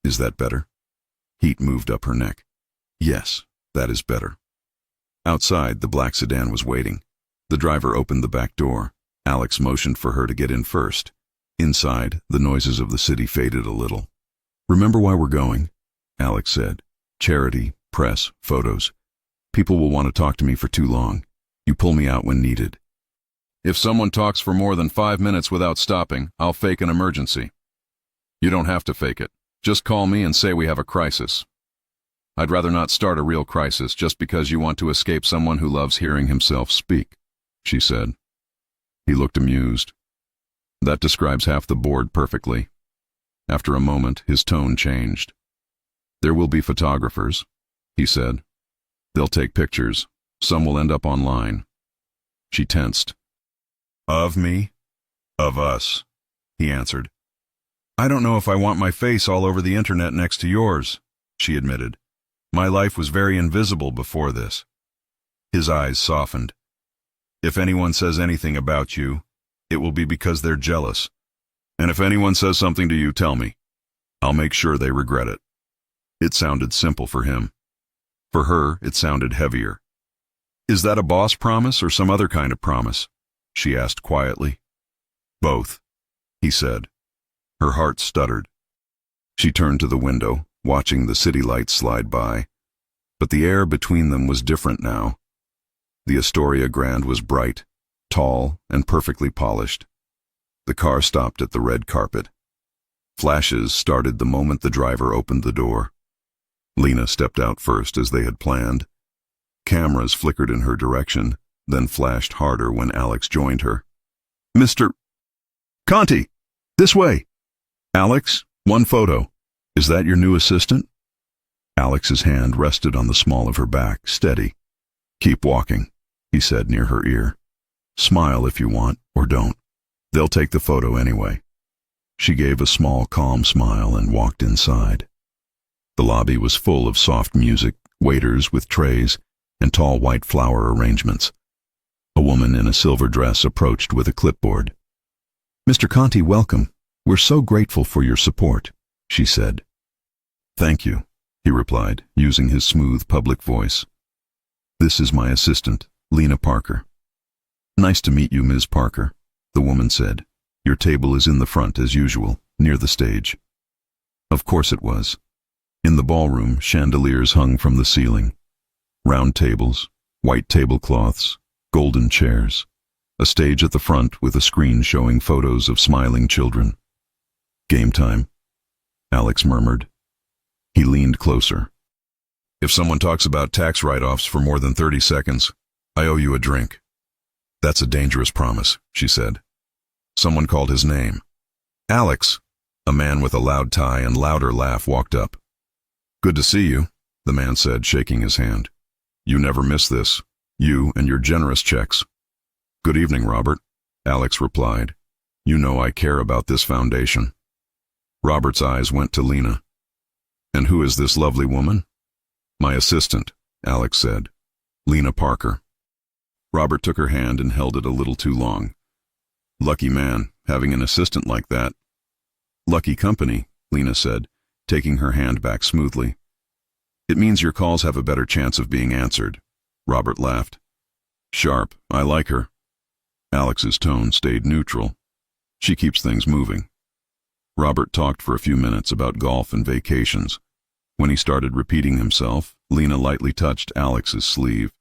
Is that better? Heat moved up her neck. Yes, that is better. Outside, the black sedan was waiting. The driver opened the back door. Alex motioned for her to get in first. Inside, the noises of the city faded a little. Remember why we're going? Alex said. Charity, press, photos. People will want to talk to me for too long. You pull me out when needed. If someone talks for more than 5 minutes without stopping, I'll fake an emergency. You don't have to fake it. Just call me and say we have a crisis. I'd rather not start a real crisis just because you want to escape someone who loves hearing himself speak, she said. He looked amused. That describes half the board perfectly. After a moment, his tone changed. There will be photographers, he said. They'll take pictures. Some will end up online. She tensed. Of me? Of us, he answered. I don't know if I want my face all over the internet next to yours, she admitted. My life was very invisible before this. His eyes softened. If anyone says anything about you, it will be because they're jealous. And if anyone says something to you, tell me. I'll make sure they regret it. It sounded simple for him. For her, it sounded heavier. "Is that a boss promise or some other kind of promise?" she asked quietly. "Both," he said. Her heart stuttered. She turned to the window, watching the city lights slide by. But the air between them was different now. The Astoria Grand was bright, tall, and perfectly polished. The car stopped at the red carpet. Flashes started the moment the driver opened the door. Lena stepped out first as they had planned. Cameras flickered in her direction, then flashed harder when Alex joined her. "Mr. Conti! This way!" "Alex, one photo. Is that your new assistant?" Alex's hand rested on the small of her back, steady. "Keep walking," he said near her ear. "Smile if you want, or don't. They'll take the photo anyway." She gave a small, calm smile and walked inside. The lobby was full of soft music, waiters with trays, and tall white flower arrangements. A woman in a silver dress approached with a clipboard. "Mr. Conti, welcome. We're so grateful for your support," she said. "Thank you," he replied, using his smooth public voice. "This is my assistant, Lena Parker." "Nice to meet you, Ms. Parker," the woman said. "Your table is in the front as usual, near the stage." Of course it was. In the ballroom, chandeliers hung from the ceiling. Round tables, white tablecloths, golden chairs. A stage at the front with a screen showing photos of smiling children. "Game time," Alex murmured. He leaned closer. "If someone talks about tax write-offs for more than 30 seconds, I owe you a drink." "That's a dangerous promise," she said. Someone called his name. "Alex!" A man with a loud tie and louder laugh walked up. "Good to see you," the man said, shaking his hand. "You never miss this. You and your generous checks." "Good evening, Robert," Alex replied. "You know I care about this foundation." Robert's eyes went to Lena. "And who is this lovely woman?" "My assistant," Alex said. "Lena Parker." Robert took her hand and held it a little too long. "Lucky man, having an assistant like that." "Lucky company," Lena said, taking her hand back smoothly. "It means your calls have a better chance of being answered." Robert laughed. "Sharp, I like her." Alex's tone stayed neutral. "She keeps things moving." Robert talked for a few minutes about golf and vacations. When he started repeating himself, Lena lightly touched Alex's sleeve.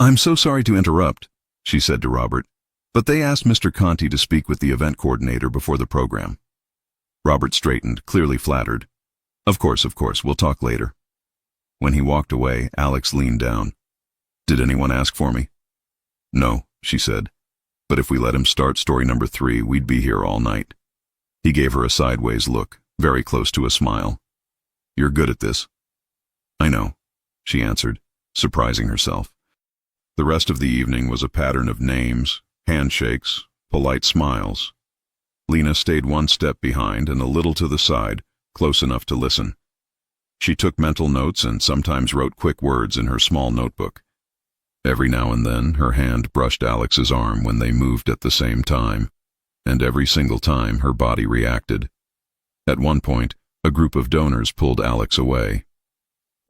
"I'm so sorry to interrupt," she said to Robert, "but they asked Mr. Conti to speak with the event coordinator before the program." Robert straightened, clearly flattered. Of course, we'll talk later." When he walked away, Alex leaned down. "Did anyone ask for me?" "No," she said. "But if we let him start story number 3, we'd be here all night." He gave her a sideways look, very close to a smile. "You're good at this." "I know," she answered, surprising herself. The rest of the evening was a pattern of names, handshakes, polite smiles. Lena stayed one step behind and a little to the side, close enough to listen. She took mental notes and sometimes wrote quick words in her small notebook. Every now and then her hand brushed Alex's arm when they moved at the same time, and every single time her body reacted. At one point, a group of donors pulled Alex away.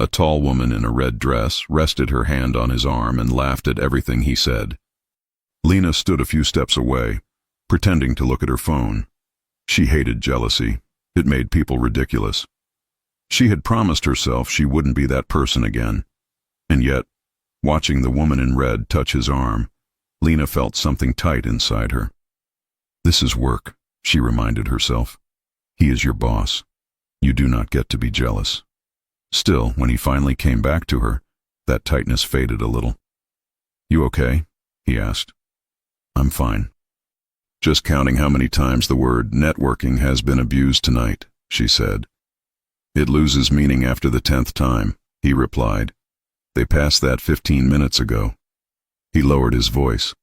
A tall woman in a red dress rested her hand on his arm and laughed at everything he said. Lena stood a few steps away, pretending to look at her phone. She hated jealousy. It made people ridiculous. She had promised herself she wouldn't be that person again. And yet, watching the woman in red touch his arm, Lena felt something tight inside her. "This is work," she reminded herself. "He is your boss. You do not get to be jealous." Still, when he finally came back to her, that tightness faded a little. "You okay?" he asked. "I'm fine." "Just counting how many times the word networking has been abused tonight," she said. "It loses meaning after the 10th time," he replied. "They passed that 15 minutes ago." He lowered his voice.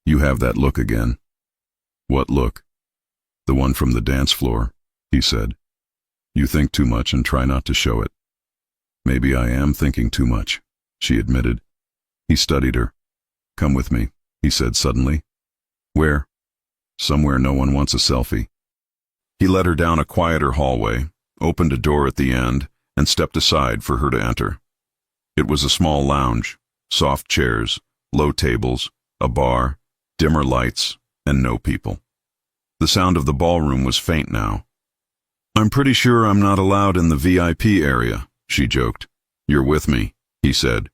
"You have that look again." "What look?" "The one from the dance floor," he said. "You think too much and try not to show it." "Maybe I am thinking too much," she admitted. He studied her. "Come with me," he said suddenly. "Where?" "Somewhere no one wants a selfie." He led her down a quieter hallway, opened a door at the end, and stepped aside for her to enter. It was a small lounge, soft chairs, low tables, a bar, dimmer lights, and no people. The sound of the ballroom was faint now. "I'm pretty sure I'm not allowed in the VIP area," she joked. "You're with me," he said.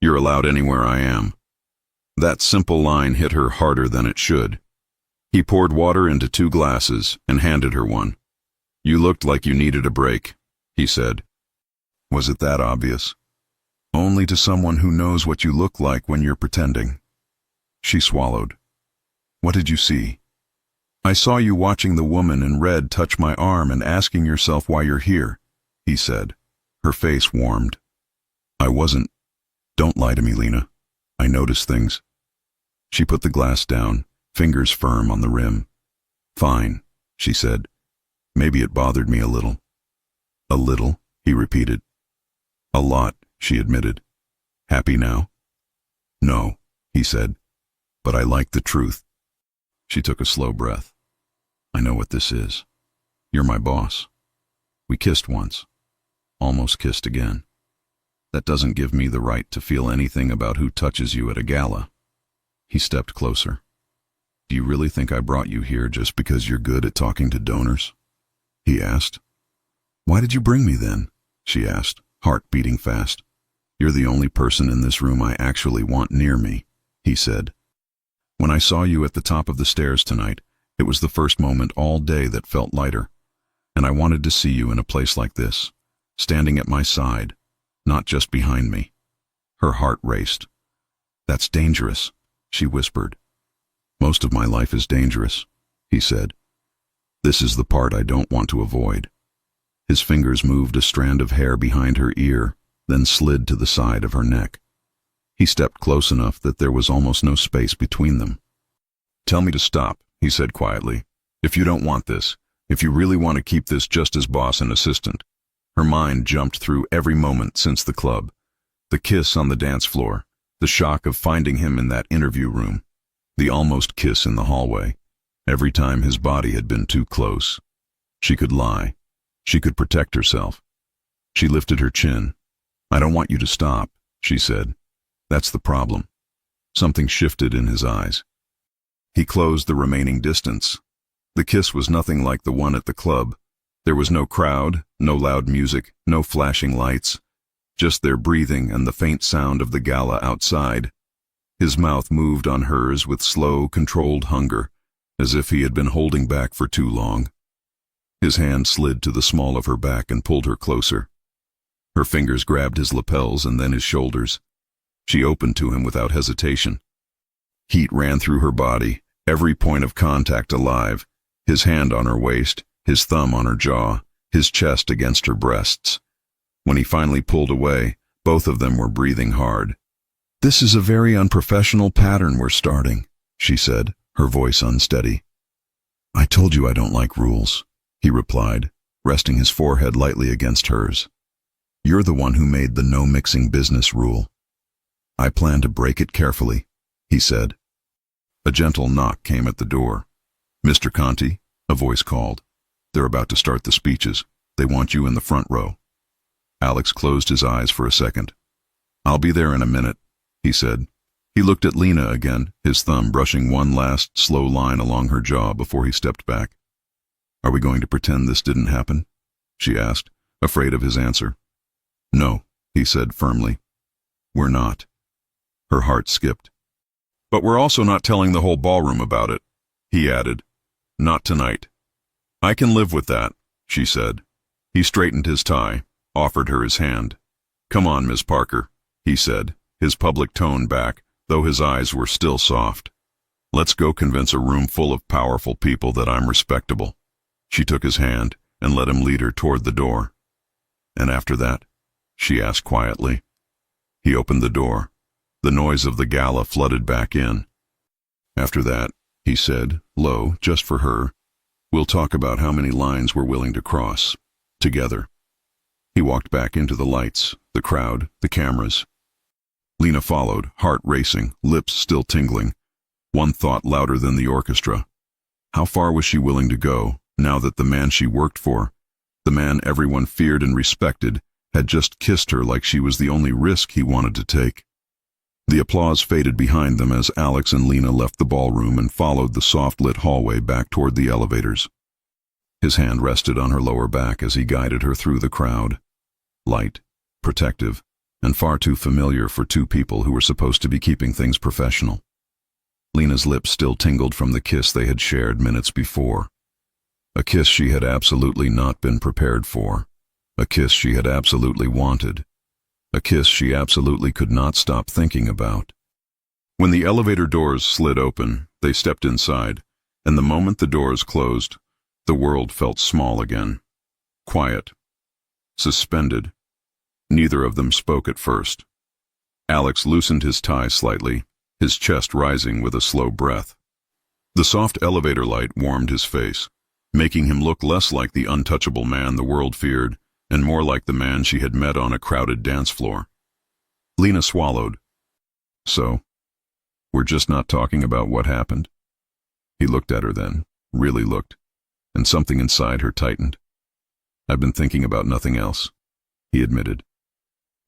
"You're allowed anywhere I am." That simple line hit her harder than it should. He poured water into 2 glasses and handed her one. "You looked like you needed a break," he said. "Was it that obvious?" "Only to someone who knows what you look like when you're pretending." She swallowed. "What did you see?" "I saw you watching the woman in red touch my arm and asking yourself why you're here," he said. Her face warmed. "I wasn't. Don't lie to me, Lena. I notice things." She put the glass down, fingers firm on the rim. "Fine," she said. "Maybe it bothered me a little." "A little?" he repeated. "A lot," she admitted. "Happy now?" "No," he said. "But I like the truth." She took a slow breath. "I know what this is. You're my boss. We kissed once. Almost kissed again. That doesn't give me the right to feel anything about who touches you at a gala." He stepped closer. "Do you really think I brought you here just because you're good at talking to donors?" he asked. "Why did you bring me then?" she asked, heart beating fast. "You're the only person in this room I actually want near me," he said. "When I saw you at the top of the stairs tonight, it was the first moment all day that felt lighter, and I wanted to see you in a place like this, standing at my side, not just behind me." Her heart raced. "That's dangerous," she whispered. "Most of my life is dangerous," he said. "This is the part I don't want to avoid." His fingers moved a strand of hair behind her ear, then slid to the side of her neck. He stepped close enough that there was almost no space between them. "Tell me to stop," he said quietly. "If you don't want this, if you really want to keep this just as boss and assistant." Her mind jumped through every moment since the club. The kiss on the dance floor, the shock of finding him in that interview room, the almost kiss in the hallway. Every time his body had been too close. She could lie. She could protect herself. She lifted her chin. "I don't want you to stop," she said. "That's the problem." Something shifted in his eyes. He closed the remaining distance. The kiss was nothing like the one at the club. There was no crowd, no loud music, no flashing lights, just their breathing and the faint sound of the gala outside. His mouth moved on hers with slow, controlled hunger, as if he had been holding back for too long. His hand slid to the small of her back and pulled her closer. Her fingers grabbed his lapels and then his shoulders. She opened to him without hesitation. Heat ran through her body, every point of contact alive, his hand on her waist, his thumb on her jaw, his chest against her breasts. When he finally pulled away, both of them were breathing hard. "This is a very unprofessional pattern we're starting," she said, her voice unsteady. "I told you I don't like rules," he replied, resting his forehead lightly against hers. "You're the one who made the no-mixing business rule." "I plan to break it carefully," he said. A gentle knock came at the door. "Mr. Conti," a voice called. "They're about to start the speeches. They want you in the front row." Alex closed his eyes for a second. "I'll be there in a minute," he said. He looked at Lena again, his thumb brushing one last slow line along her jaw before he stepped back. "Are we going to pretend this didn't happen?" she asked, afraid of his answer. "No," he said firmly. "We're not." Her heart skipped. "But we're also not telling the whole ballroom about it," he added. "Not tonight." "I can live with that," she said. He straightened his tie, offered her his hand. "Come on, Miss Parker," he said, his public tone back, though his eyes were still soft. "Let's go convince a room full of powerful people that I'm respectable." She took his hand and let him lead her toward the door. "And after that?" she asked quietly. He opened the door. The noise of the gala flooded back in. "After that," he said, low, just for her, "we'll talk about how many lines we're willing to cross, together." He walked back into the lights, the crowd, the cameras. Lena followed, heart racing, lips still tingling. One thought louder than the orchestra. How far was she willing to go, now that the man she worked for, the man everyone feared and respected, had just kissed her like she was the only risk he wanted to take. The applause faded behind them as Alex and Lena left the ballroom and followed the soft-lit hallway back toward the elevators. His hand rested on her lower back as he guided her through the crowd. Light, protective, and far too familiar for two people who were supposed to be keeping things professional. Lena's lips still tingled from the kiss they had shared minutes before. A kiss she had absolutely not been prepared for. A kiss she had absolutely wanted. A kiss she absolutely could not stop thinking about. When the elevator doors slid open, they stepped inside, and the moment the doors closed, the world felt small again. Quiet. Suspended. Neither of them spoke at first. Alex loosened his tie slightly, his chest rising with a slow breath. The soft elevator light warmed his face, making him look less like the untouchable man the world feared, and more like the man she had met on a crowded dance floor. Lena swallowed. So, we're just not talking about what happened? He looked at her then, really looked, and something inside her tightened. I've been thinking about nothing else, he admitted.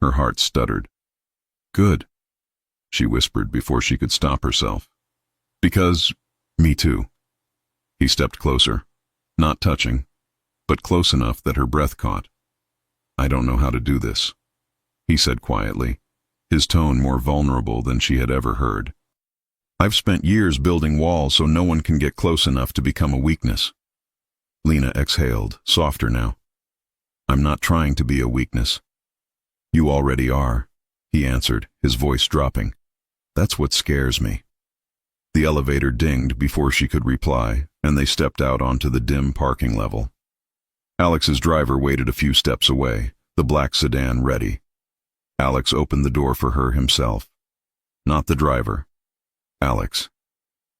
Her heart stuttered. Good, she whispered before she could stop herself. Because, me too. He stepped closer, not touching, but close enough that her breath caught. I don't know how to do this, he said quietly, his tone more vulnerable than she had ever heard. I've spent years building walls so no one can get close enough to become a weakness. Lena exhaled, softer now. I'm not trying to be a weakness. You already are, he answered, his voice dropping. That's what scares me. The elevator dinged before she could reply, and they stepped out onto the dim parking level. Alex's driver waited a few steps away, the black sedan ready. Alex opened the door for her himself. Not the driver. Alex.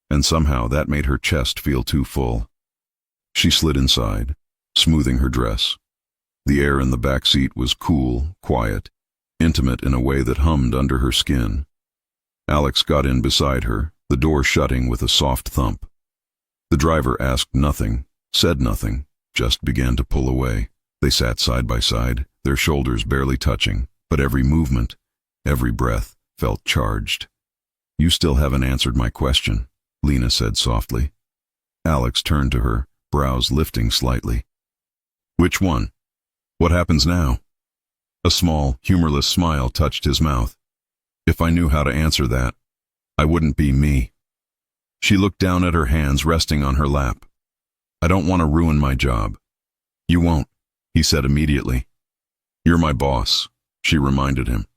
And somehow that made her chest feel too full. She slid inside, smoothing her dress. The air in the back seat was cool, quiet, intimate in a way that hummed under her skin. Alex got in beside her, the door shutting with a soft thump. The driver asked nothing, said nothing, just began to pull away. They sat side by side, their shoulders barely touching, but every movement, every breath, felt charged. You still haven't answered my question, Lena said softly. Alex turned to her, brows lifting slightly. Which one? What happens now? A small, humorless smile touched his mouth. If I knew how to answer that, I wouldn't be me. She looked down at her hands resting on her lap. I don't want to ruin my job. You won't, he said immediately. You're my boss, she reminded him.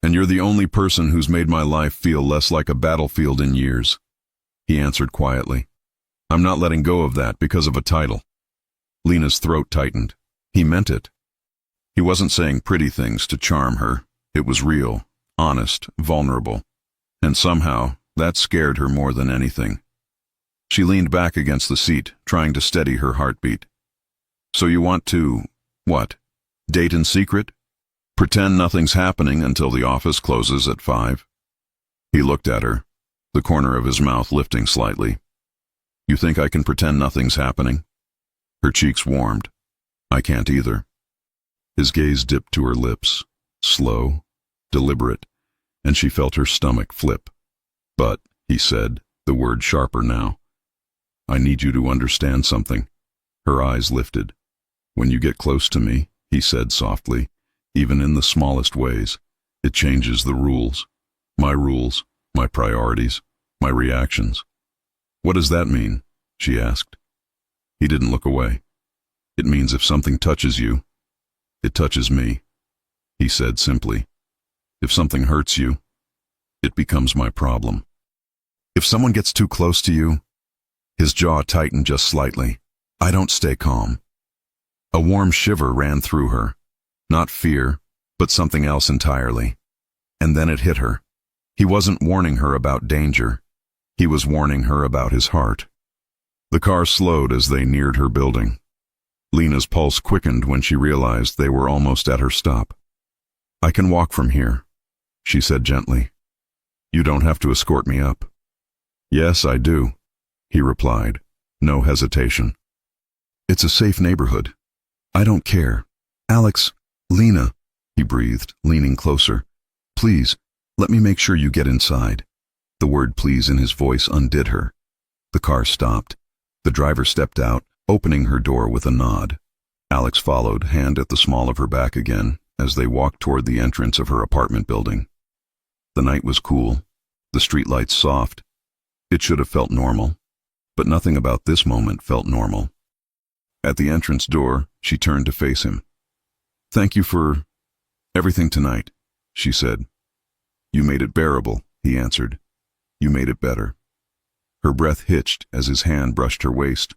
And you're the only person who's made my life feel less like a battlefield in years, he answered quietly. I'm not letting go of that because of a title. Lena's throat tightened. He meant it. He wasn't saying pretty things to charm her. It was real, honest, vulnerable. And somehow, that scared her more than anything. She leaned back against the seat, trying to steady her heartbeat. So you want to, what, date in secret? Pretend nothing's happening until the office closes at 5? He looked at her, the corner of his mouth lifting slightly. You think I can pretend nothing's happening? Her cheeks warmed. I can't either. His gaze dipped to her lips, slow, deliberate, and she felt her stomach flip. But, he said, the word sharper now, I need you to understand something. Her eyes lifted. When you get close to me, he said softly, even in the smallest ways, it changes the rules. My priorities, my reactions. What does that mean? She asked. He didn't look away. It means if something touches you, it touches me, he said simply. If something hurts you, it becomes my problem. If someone gets too close to you, his jaw tightened just slightly. I don't stay calm. A warm shiver ran through her. Not fear, but something else entirely. And then it hit her. He wasn't warning her about danger. He was warning her about his heart. The car slowed as they neared her building. Lena's pulse quickened when she realized they were almost at her stop. I can walk from here, she said gently. You don't have to escort me up. Yes, I do, he replied, no hesitation. It's a safe neighborhood. I don't care. Alex, "Lena," he breathed, leaning closer. "Please, let me make sure you get inside." The word please in his voice undid her. The car stopped. The driver stepped out, opening her door with a nod. Alex followed, hand at the small of her back again, as they walked toward the entrance of her apartment building. The night was cool, the streetlights soft. It should have felt normal, but nothing about this moment felt normal. At the entrance door, she turned to face him. "Thank you for everything tonight," she said. "You made it bearable," he answered. "You made it better." Her breath hitched as his hand brushed her waist.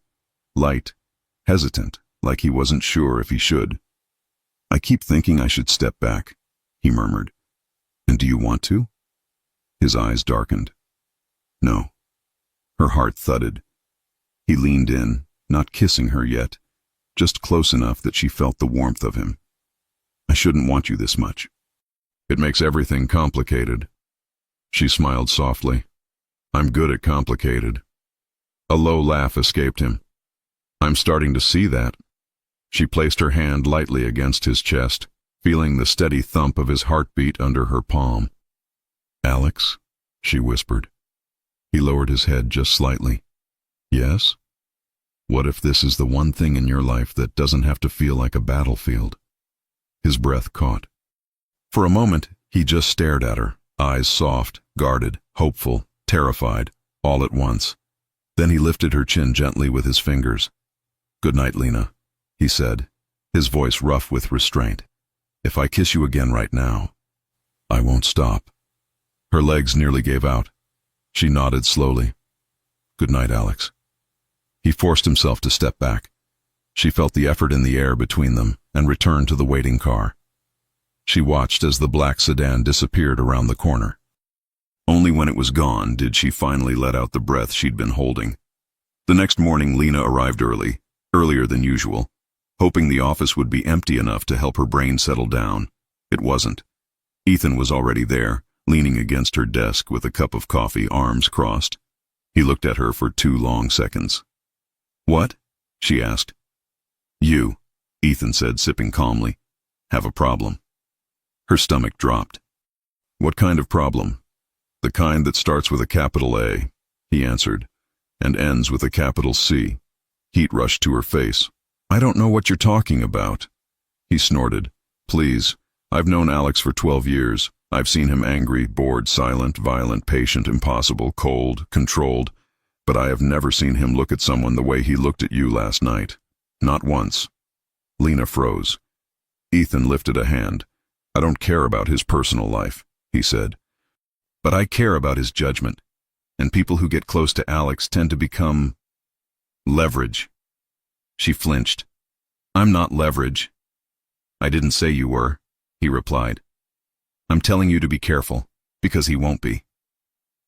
Light, hesitant, like he wasn't sure if he should. "I keep thinking I should step back," he murmured. "And do you want to?" His eyes darkened. "No." Her heart thudded. He leaned in, not kissing her yet, just close enough that she felt the warmth of him. "I shouldn't want you this much. It makes everything complicated." She smiled softly. "I'm good at complicated." A low laugh escaped him. "I'm starting to see that." She placed her hand lightly against his chest, feeling the steady thump of his heartbeat under her palm. "Alex?" she whispered. He lowered his head just slightly. "Yes? What if this is the one thing in your life that doesn't have to feel like a battlefield?" His breath caught. For a moment, he just stared at her, eyes soft, guarded, hopeful, terrified, all at once. Then he lifted her chin gently with his fingers. "Good night, Lena," he said, his voice rough with restraint. "If I kiss you again right now, I won't stop." Her legs nearly gave out. She nodded slowly. "Good night, Alex." He forced himself to step back. She felt the effort in the air between them and returned to the waiting car. She watched as the black sedan disappeared around the corner. Only when it was gone did she finally let out the breath she'd been holding. The next morning, Lena arrived early, earlier than usual, hoping the office would be empty enough to help her brain settle down. It wasn't. Ethan was already there, leaning against her desk with a cup of coffee, arms crossed. He looked at her for 2 long seconds. "What?" she asked. "You," Ethan said, sipping calmly, "have a problem." Her stomach dropped. "What kind of problem?" "The kind that starts with a capital A," he answered, "and ends with a capital C." Heat rushed to her face. "I don't know what you're talking about." He snorted. "Please, I've known Alex for 12 years. I've seen him angry, bored, silent, violent, patient, impossible, cold, controlled, but I have never seen him look at someone the way he looked at you last night. Not once." Lena froze. Ethan lifted a hand. "I don't care about his personal life," he said. "But I care about his judgment, and people who get close to Alex tend to become leverage." She flinched. "I'm not leverage." "I didn't say you were," he replied. "I'm telling you to be careful, because he won't be."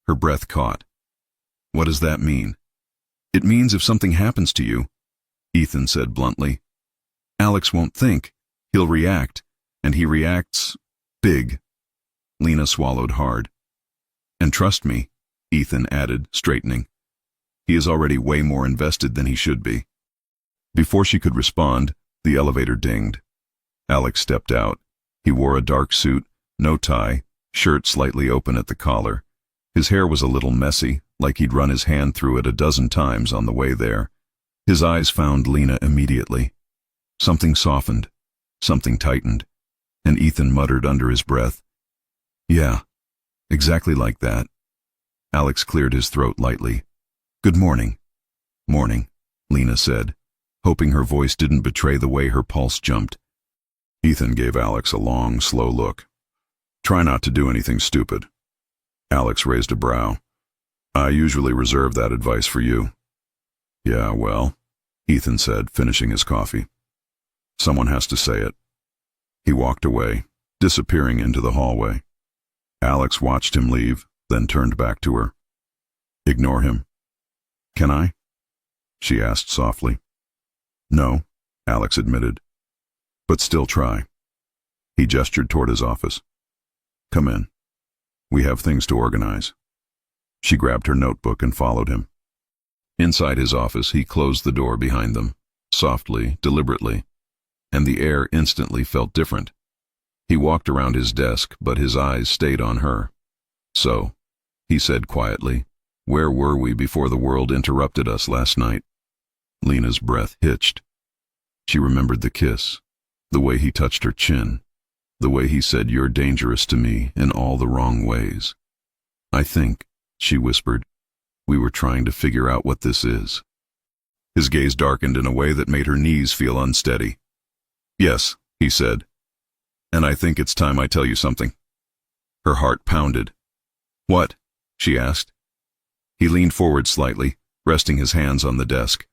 Her breath caught. "What does that mean?" "It means if something happens to you," Ethan said bluntly, "Alex won't think. He'll react, and he reacts big." Lena swallowed hard. "And trust me," Ethan added, straightening. "He is already way more invested than he should be." Before she could respond, the elevator dinged. Alex stepped out. He wore a dark suit, no tie, shirt slightly open at the collar. His hair was a little messy, like he'd run his hand through it a dozen times on the way there. His eyes found Lena immediately. Something softened, something tightened, and Ethan muttered under his breath, "Yeah, exactly like that." Alex cleared his throat lightly. "Good morning." "Morning," Lena said, hoping her voice didn't betray the way her pulse jumped. Ethan gave Alex a long, slow look. "Try not to do anything stupid." Alex raised a brow. "I usually reserve that advice for you." "Yeah, well," Ethan said, finishing his coffee. "Someone has to say it." He walked away, disappearing into the hallway. Alex watched him leave, then turned back to her. "Ignore him." "Can I?" she asked softly. "No," Alex admitted. "But still try." He gestured toward his office. "Come in. We have things to organize." She grabbed her notebook and followed him. Inside his office, he closed the door behind them, softly, deliberately. and the air instantly felt different. He walked around his desk, but his eyes stayed on her. "So," he said quietly, "where were we before the world interrupted us last night?" Lena's breath hitched. She remembered the kiss, the way he touched her chin, the way he said, "You're dangerous to me in all the wrong ways." "I think," she whispered, "we were trying to figure out what this is." His gaze darkened in a way that made her knees feel unsteady. "Yes," he said, "and I think it's time I tell you something." Her heart pounded. "What?" she asked. He leaned forward slightly, resting his hands on the desk.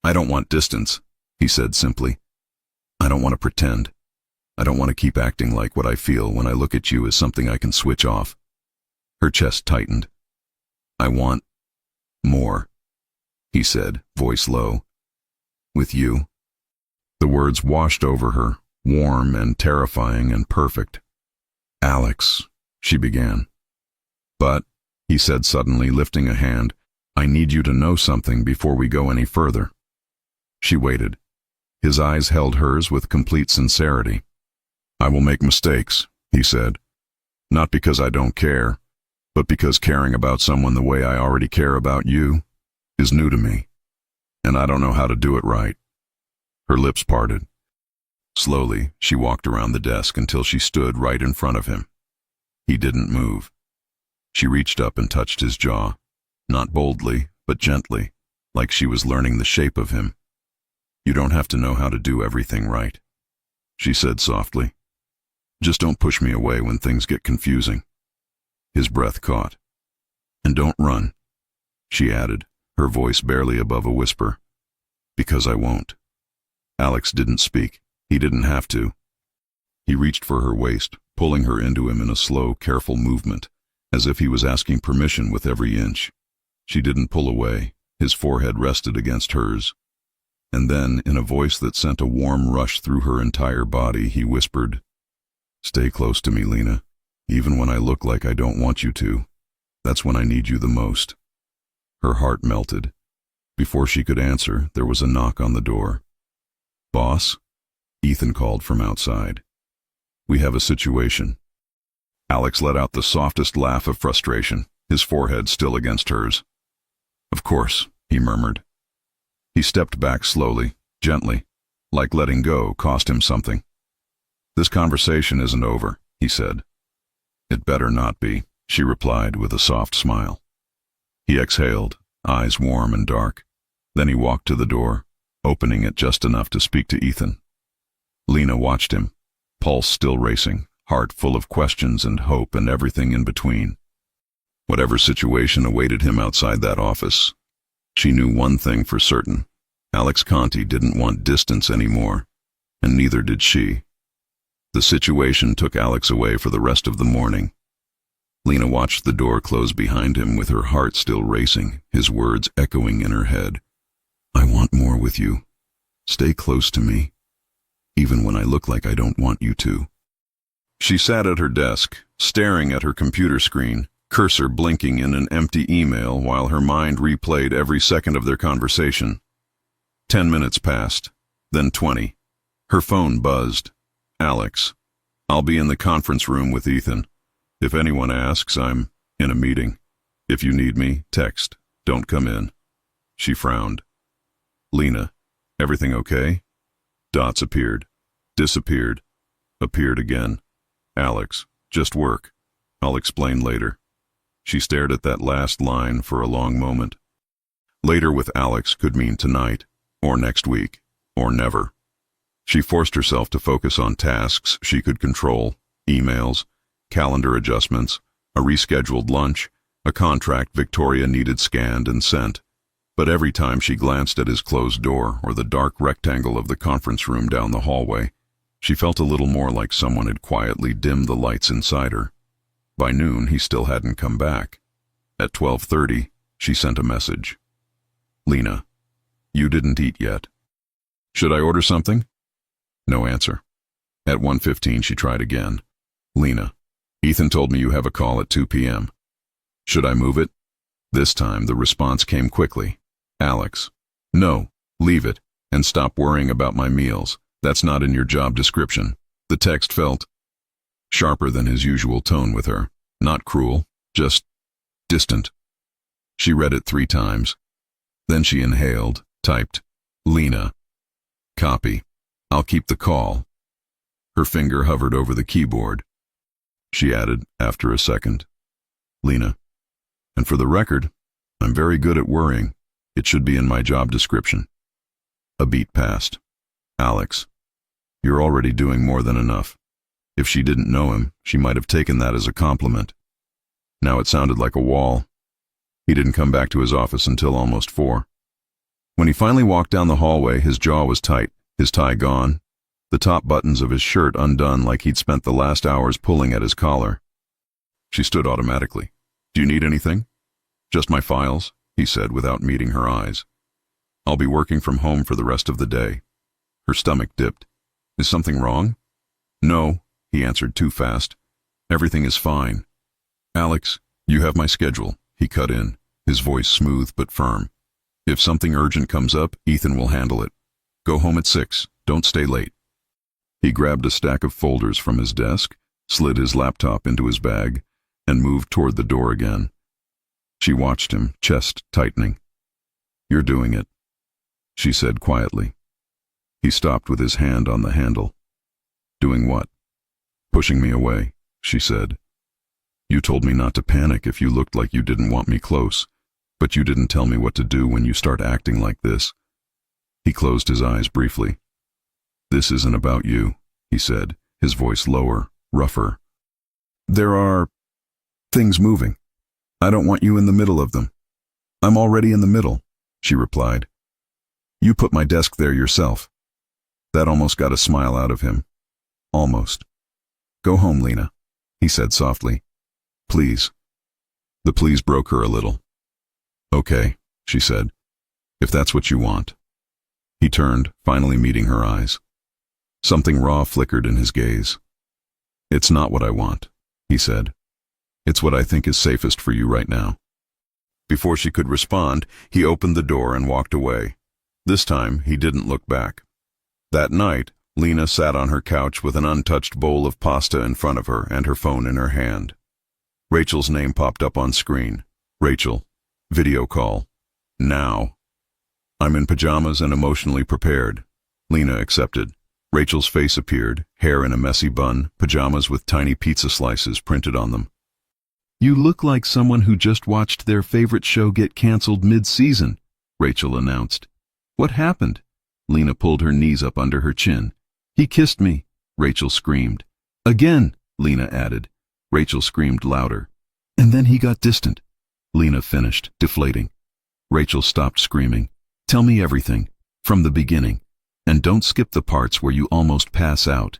"I don't want distance," he said simply. "I don't want to pretend. I don't want to keep acting like what I feel when I look at you is something I can switch off." Her chest tightened. "I want more," he said, voice low. "With you." The words washed over her, warm and terrifying and perfect. "Alex," she began. "But," he said suddenly, lifting a hand, "I need you to know something before we go any further." She waited. His eyes held hers with complete sincerity. "I will make mistakes," he said. "Not because I don't care, but because caring about someone the way I already care about you is new to me, and I don't know how to do it right." Her lips parted. Slowly, she walked around the desk until she stood right in front of him. He didn't move. She reached up and touched his jaw, not boldly, but gently, like she was learning the shape of him. "You don't have to know how to do everything right," she said softly. "Just don't push me away when things get confusing." His breath caught. "And don't run," she added, her voice barely above a whisper. "Because I won't." Alex didn't speak. He didn't have to. He reached for her waist, pulling her into him in a slow, careful movement, as if he was asking permission with every inch. She didn't pull away. His forehead rested against hers. And then, in a voice that sent a warm rush through her entire body, he whispered, "Stay close to me, Lena. Even when I look like I don't want you to, that's when I need you the most." Her heart melted. Before she could answer, there was a knock on the door. "Boss?" Ethan called from outside. "We have a situation." Alex let out the softest laugh of frustration, his forehead still against hers. "Of course," he murmured. He stepped back slowly, gently, like letting go cost him something. "This conversation isn't over," he said. "It better not be," she replied with a soft smile. He exhaled, eyes warm and dark. Then he walked to the door, opening it just enough to speak to Ethan. Lena watched him, pulse still racing, heart full of questions and hope and everything in between. Whatever situation awaited him outside that office, she knew one thing for certain. Alex Conti didn't want distance anymore, and neither did she. The situation took Alex away for the rest of the morning. Lena watched the door close behind him with her heart still racing, his words echoing in her head. "I want more with you. Stay close to me, even when I look like I don't want you to." She sat at her desk, staring at her computer screen, cursor blinking in an empty email while her mind replayed every second of their conversation. 10 minutes passed, then 20. Her phone buzzed. "Alex, I'll be in the conference room with Ethan. If anyone asks, I'm in a meeting. If you need me, text. Don't come in." She frowned. "Lena, everything okay?" Dots appeared, disappeared, appeared again. "Alex, just work. I'll explain later." She stared at that last line for a long moment. Later with Alex could mean tonight, or next week, or never. She forced herself to focus on tasks she could control, emails, calendar adjustments, a rescheduled lunch, a contract Victoria needed scanned and sent. But every time she glanced at his closed door or the dark rectangle of the conference room down the hallway, she felt a little more like someone had quietly dimmed the lights inside her. By noon, he still hadn't come back. At 12:30, she sent a message. "Lena, you didn't eat yet. Should I order something?" No answer. At 1:15, she tried again. "Lena, Ethan told me you have a call at 2 p.m. Should I move it?" This time, the response came quickly. "Alex, no, leave it, and stop worrying about my meals. That's not in your job description. The text felt sharper than his usual tone with her. Not cruel, just distant. She read it 3 times. Then she inhaled, typed, Lena. Copy. I'll keep the call. Her finger hovered over the keyboard. She added, after a second, Lena. And for the record, I'm very good at worrying. It should be in my job description. A beat passed. Alex. You're already doing more than enough. If she didn't know him, she might have taken that as a compliment. Now it sounded like a wall. He didn't come back to his office until almost 4. When he finally walked down the hallway, his jaw was tight, his tie gone, the top buttons of his shirt undone like he'd spent the last hours pulling at his collar. She stood automatically. Do you need anything? Just my files, he said without meeting her eyes. I'll be working from home for the rest of the day. Her stomach dipped. Is something wrong? No, he answered too fast. Everything is fine. Alex, you have my schedule, he cut in, his voice smooth but firm. If something urgent comes up, Ethan will handle it. Go home at 6. Don't stay late. He grabbed a stack of folders from his desk, slid his laptop into his bag, and moved toward the door again. She watched him, chest tightening. You're doing it, she said quietly. He stopped with his hand on the handle. Doing what? Pushing me away, she said. You told me not to panic if you looked like you didn't want me close, but you didn't tell me what to do when you start acting like this. He closed his eyes briefly. This isn't about you, he said, his voice lower, rougher. There are things moving. I don't want you in the middle of them. I'm already in the middle, she replied. You put my desk there yourself. That almost got a smile out of him. Almost. Go home, Lena, he said softly. Please. The please broke her a little. Okay, she said, if that's what you want. He turned, finally meeting her eyes. Something raw flickered in his gaze. It's not what I want, he said. It's what I think is safest for you right now. Before she could respond, he opened the door and walked away. This time, he didn't look back. That night, Lena sat on her couch with an untouched bowl of pasta in front of her and her phone in her hand. Rachel's name popped up on screen. Rachel. Video call. Now. I'm in pajamas and emotionally prepared. Lena accepted. Rachel's face appeared, hair in a messy bun, pajamas with tiny pizza slices printed on them. You look like someone who just watched their favorite show get canceled mid-season, Rachel announced. What happened? Lena pulled her knees up under her chin. He kissed me, Rachel screamed. Again, Lena added. Rachel screamed louder. And then he got distant. Lena finished, deflating. Rachel stopped screaming. Tell me everything, from the beginning, and don't skip the parts where you almost pass out.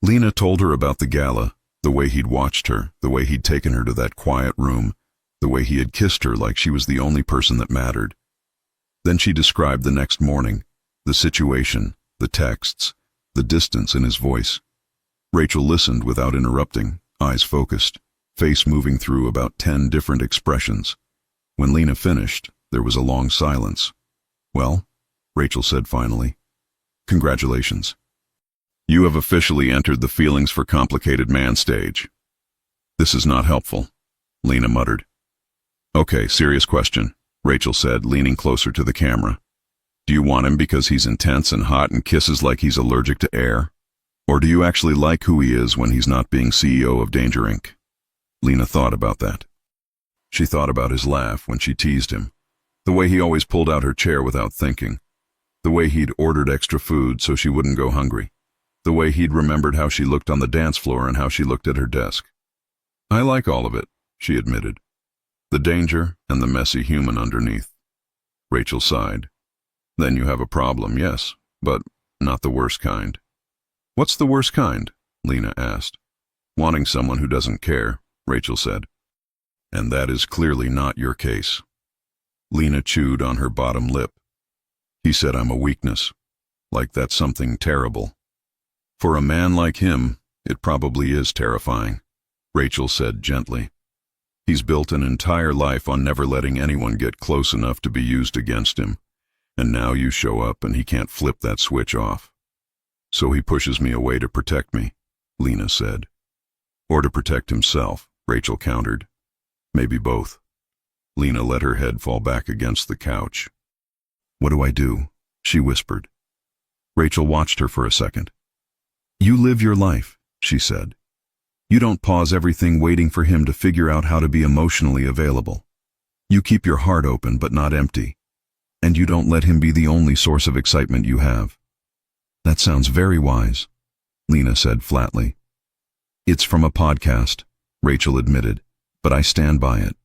Lena told her about the gala, the way he'd watched her, the way he'd taken her to that quiet room, the way he had kissed her like she was the only person that mattered. Then she described the next morning, the situation, the texts, the distance in his voice. Rachel listened without interrupting, eyes focused, face moving through about 10 different expressions. When Lena finished, there was a long silence. Well, Rachel said finally, congratulations. You have officially entered the feelings for complicated man stage. This is not helpful, Lena muttered. Okay, serious question, Rachel said, leaning closer to the camera. Do you want him because he's intense and hot and kisses like he's allergic to air? Or do you actually like who he is when he's not being CEO of Danger Inc.? Lena thought about that. She thought about his laugh when she teased him, the way he always pulled out her chair without thinking, the way he'd ordered extra food so she wouldn't go hungry, the way he'd remembered how she looked on the dance floor and how she looked at her desk. I like all of it, she admitted. The danger and the messy human underneath. Rachel sighed. Then you have a problem, yes, but not the worst kind. What's the worst kind? Lena asked. Wanting someone who doesn't care, Rachel said. And that is clearly not your case. Lena chewed on her bottom lip. He said I'm a weakness, like that's something terrible. For a man like him, it probably is terrifying, Rachel said gently. He's built an entire life on never letting anyone get close enough to be used against him, and now you show up and he can't flip that switch off. So he pushes me away to protect me, Lena said. Or to protect himself, Rachel countered. Maybe both. Lena let her head fall back against the couch. What do I do? She whispered. Rachel watched her for a second. You live your life, she said. You don't pause everything waiting for him to figure out how to be emotionally available. You keep your heart open but not empty. And you don't let him be the only source of excitement you have. That sounds very wise, Lena said flatly. It's from a podcast, Rachel admitted, but I stand by it.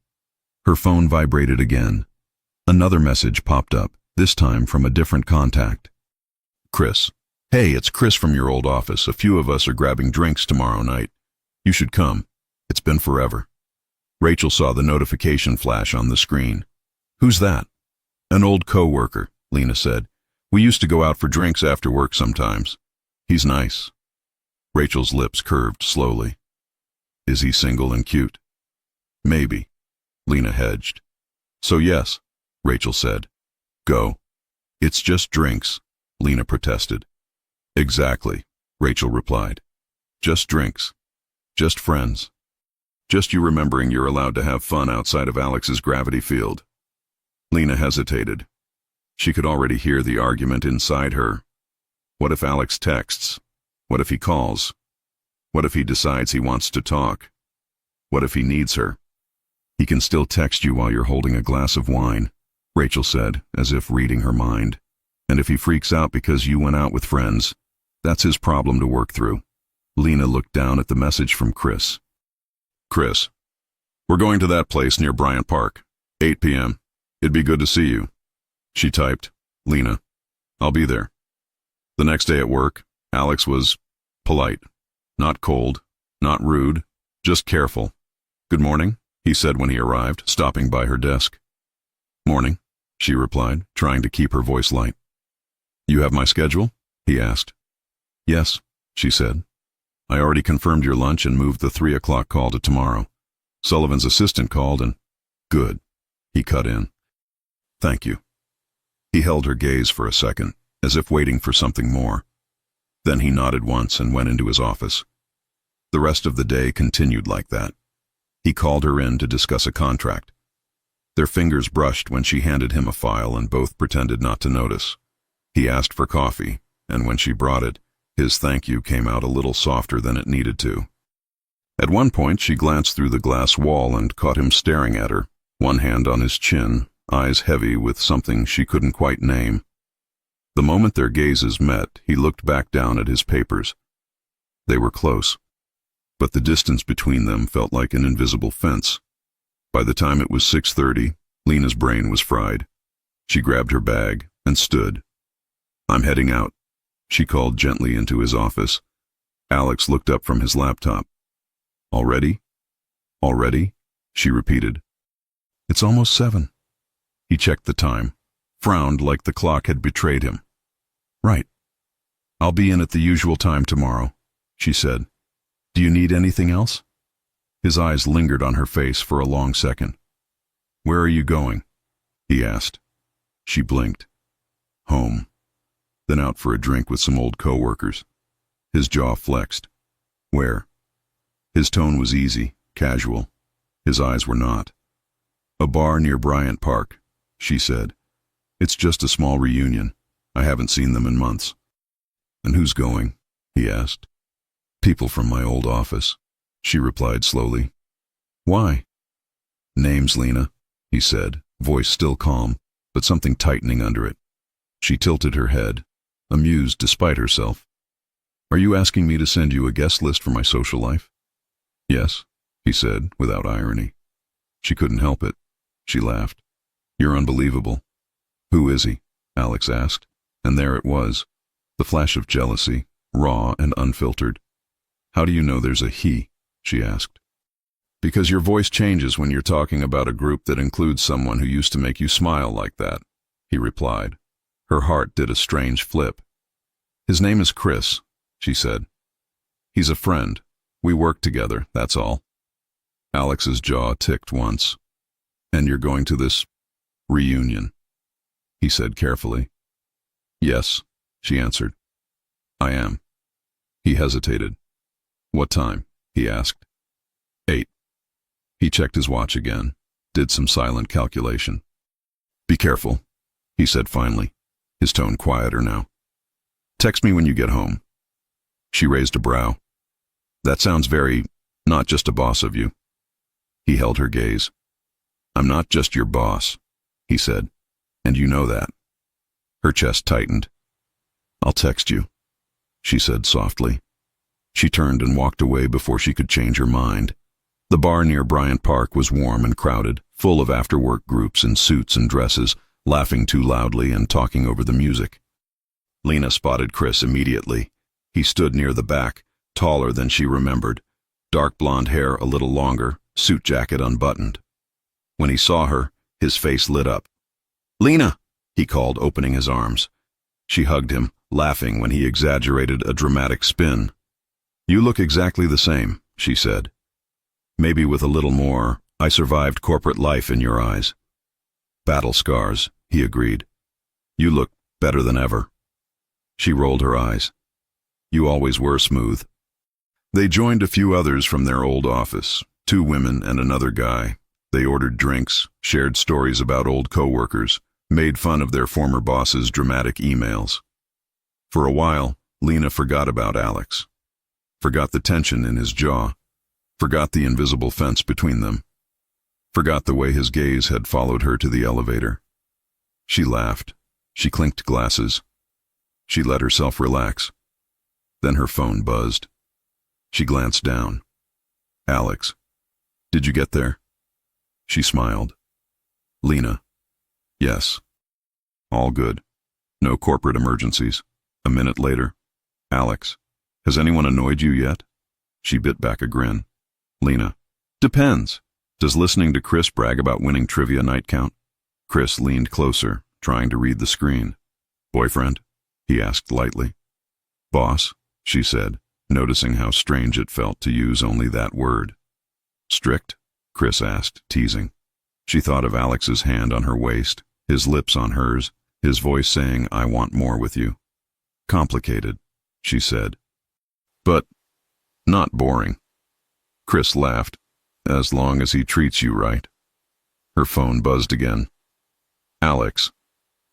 Her phone vibrated again. Another message popped up, this time from a different contact. Chris. Hey, it's Chris from your old office. A few of us are grabbing drinks tomorrow night. You should come. It's been forever. Rachel saw the notification flash on the screen. Who's that? An old co-worker, Lena said. We used to go out for drinks after work sometimes. He's nice. Rachel's lips curved slowly. Is he single and cute? Maybe. Lena hedged. So yes, Rachel said. Go. It's just drinks, Lena protested. Exactly, Rachel replied. Just drinks. Just friends. Just you remembering you're allowed to have fun outside of Alex's gravity field. Lena hesitated. She could already hear the argument inside her. What if Alex texts? What if he calls? What if he decides he wants to talk? What if he needs her? He can still text you while you're holding a glass of wine, Rachel said, as if reading her mind. And if he freaks out because you went out with friends, that's his problem to work through. Lena looked down at the message from Chris. Chris, we're going to that place near Bryant Park, 8 p.m. It'd be good to see you. She typed, Lena, I'll be there. The next day at work, Alex was polite, not cold, not rude, just careful. Good morning, he said when he arrived, stopping by her desk. Morning, she replied, trying to keep her voice light. You have my schedule? He asked. Yes, she said. I already confirmed your lunch and moved the 3 o'clock call to tomorrow. Sullivan's assistant called and... Good, he cut in. Thank you. He held her gaze for a second, as if waiting for something more. Then he nodded once and went into his office. The rest of the day continued like that. He called her in to discuss a contract. Their fingers brushed when she handed him a file and both pretended not to notice. He asked for coffee, and when she brought it, his thank you came out a little softer than it needed to. At one point, she glanced through the glass wall and caught him staring at her, one hand on his chin, eyes heavy with something she couldn't quite name. The moment their gazes met, he looked back down at his papers. They were close, but the distance between them felt like an invisible fence. By the time it was 6:30, Lena's brain was fried. She grabbed her bag and stood. I'm heading out, she called gently into his office. Alex looked up from his laptop. Already? Already? She repeated. It's almost 7. He checked the time, frowned like the clock had betrayed him. Right. I'll be in at the usual time tomorrow, she said. Do you need anything else? His eyes lingered on her face for a long second. Where are you going? He asked. She blinked. Home. Then out for a drink with some old co-workers. His jaw flexed. Where? His tone was easy, casual. His eyes were not. A bar near Bryant Park, she said. It's just a small reunion. I haven't seen them in months. And who's going? He asked. People from my old office, she replied slowly. Why? Names, Lena, he said, voice still calm, but something tightening under it. She tilted her head, amused despite herself. Are you asking me to send you a guest list for my social life? Yes, he said, without irony. She couldn't help it. She laughed. You're unbelievable. Who is he? Alex asked, and there it was, the flash of jealousy, raw and unfiltered. How do you know there's a he? She asked. Because your voice changes when you're talking about a group that includes someone who used to make you smile like that, he replied. Her heart did a strange flip. His name is Chris, she said. He's a friend. We work together, that's all. Alex's jaw ticked once. And you're going to this reunion, he said carefully. Yes, she answered. I am. He hesitated. What time? He asked. 8. He checked his watch again, did some silent calculation. Be careful, he said finally, his tone quieter now. Text me when you get home. She raised a brow. That sounds very, not just a boss of you. He held her gaze. I'm not just your boss, he said, and you know that. Her chest tightened. I'll text you, she said softly. She turned and walked away before she could change her mind. The bar near Bryant Park was warm and crowded, full of after-work groups in suits and dresses, laughing too loudly and talking over the music. Lena spotted Chris immediately. He stood near the back, taller than she remembered, dark blonde hair a little longer, suit jacket unbuttoned. When he saw her, his face lit up. Lena, he called, opening his arms. She hugged him, laughing when he exaggerated a dramatic spin. You look exactly the same, she said. Maybe with a little more, I survived corporate life in your eyes. Battle scars, he agreed. You look better than ever. She rolled her eyes. You always were smooth. They joined a few others from their old office, 2 women and another guy. They ordered drinks, shared stories about old coworkers, made fun of their former boss's dramatic emails. For a while, Lena forgot about Alex. Forgot the tension in his jaw. Forgot the invisible fence between them. Forgot the way his gaze had followed her to the elevator. She laughed. She clinked glasses. She let herself relax. Then her phone buzzed. She glanced down. Alex. Did you get there? She smiled. Lena. Yes. All good. No corporate emergencies. A minute later. Alex. Has anyone annoyed you yet? She bit back a grin. Lena. Depends. Does listening to Chris brag about winning trivia night count? Chris leaned closer, trying to read the screen. Boyfriend? He asked lightly. Boss? She said, noticing how strange it felt to use only that word. Strict? Chris asked, teasing. She thought of Alex's hand on her waist, his lips on hers, his voice saying, I want more with you. Complicated, she said. But not boring. Chris laughed. As long as he treats you right. Her phone buzzed again. Alex,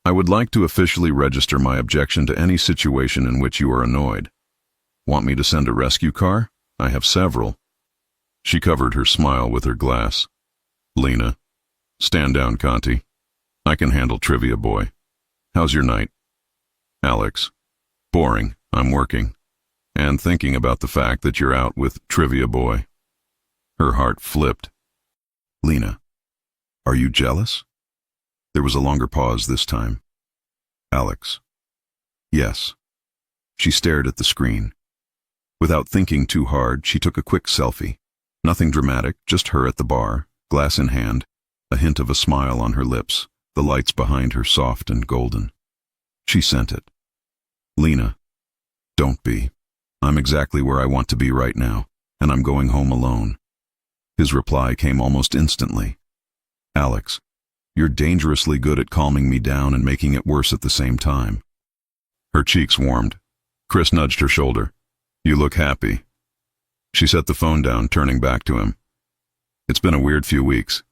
I would like to officially register my objection to any situation in which you are annoyed. Want me to send a rescue car? I have several. She covered her smile with her glass. Lena, stand down, Conti. I can handle Trivia Boy. How's your night? Alex, boring. I'm working. And thinking about the fact that you're out with Trivia Boy. Her heart flipped. Lena, are you jealous? There was a longer pause this time. Alex, yes. She stared at the screen. Without thinking too hard, she took a quick selfie. Nothing dramatic, just her at the bar, glass in hand, a hint of a smile on her lips, the lights behind her soft and golden. She sent it. Lena, don't be. I'm exactly where I want to be right now, and I'm going home alone. His reply came almost instantly. Alex, you're dangerously good at calming me down and making it worse at the same time. Her cheeks warmed. Chris nudged her shoulder. You look happy. She set the phone down, turning back to him. It's been a weird few weeks.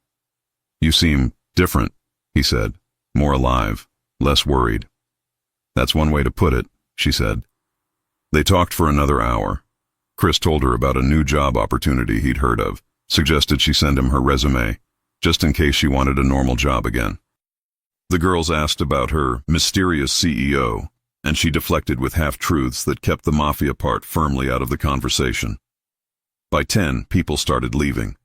You seem different, he said, more alive, less worried. That's one way to put it, she said. They talked for another hour. Chris told her about a new job opportunity he'd heard of. Suggested she send him her resume, just in case she wanted a normal job again. The girls asked about her mysterious CEO, and she deflected with half-truths that kept the mafia part firmly out of the conversation. By 10, people started leaving.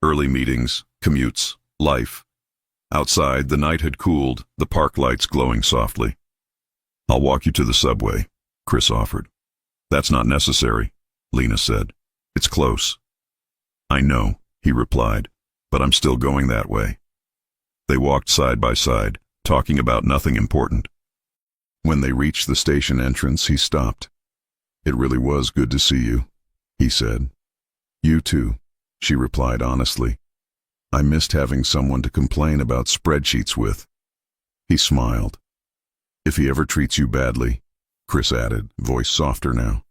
Early meetings, commutes, life. Outside, the night had cooled, the park lights glowing softly. I'll walk you to the subway, Chris offered. That's not necessary, Lena said. It's close. I know, he replied, but I'm still going that way. They walked side by side, talking about nothing important. When they reached the station entrance, he stopped. It really was good to see you, he said. You too, she replied honestly. I missed having someone to complain about spreadsheets with. He smiled. If he ever treats you badly, Chris added, voice softer now.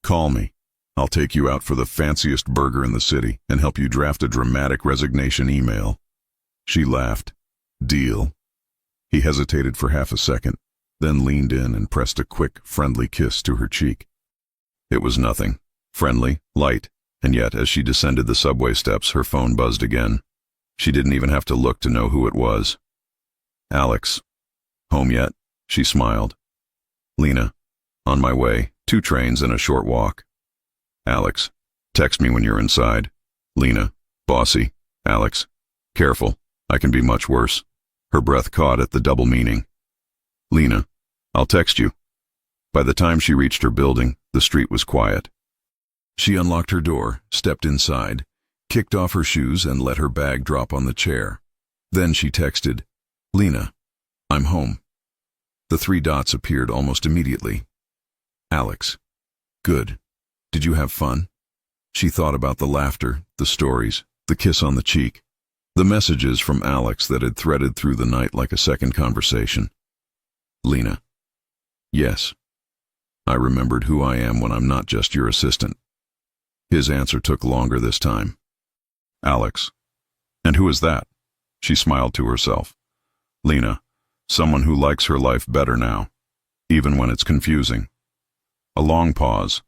Call me. I'll take you out for the fanciest burger in the city and help you draft a dramatic resignation email. She laughed. Deal. He hesitated for half a second, then leaned in and pressed a quick, friendly kiss to her cheek. It was nothing. Friendly, light, and yet as she descended the subway steps, her phone buzzed again. She didn't even have to look to know who it was. Alex. Home yet? She smiled. Lena. On my way. 2 trains and a short walk. Alex. Text me when you're inside. Lena. Bossy. Alex. Careful. I can be much worse. Her breath caught at the double meaning. Lena. I'll text you. By the time she reached her building, the street was quiet. She unlocked her door, stepped inside, kicked off her shoes and let her bag drop on the chair. Then she texted, Lena, I'm home. The 3 dots appeared almost immediately. Alex. Good. Did you have fun? She thought about the laughter, the stories, the kiss on the cheek, the messages from Alex that had threaded through the night like a second conversation. Lena. Yes. I remembered who I am when I'm not just your assistant. His answer took longer this time. Alex. And who is that? She smiled to herself. Lena. Someone who likes her life better now, even when it's confusing. A long pause.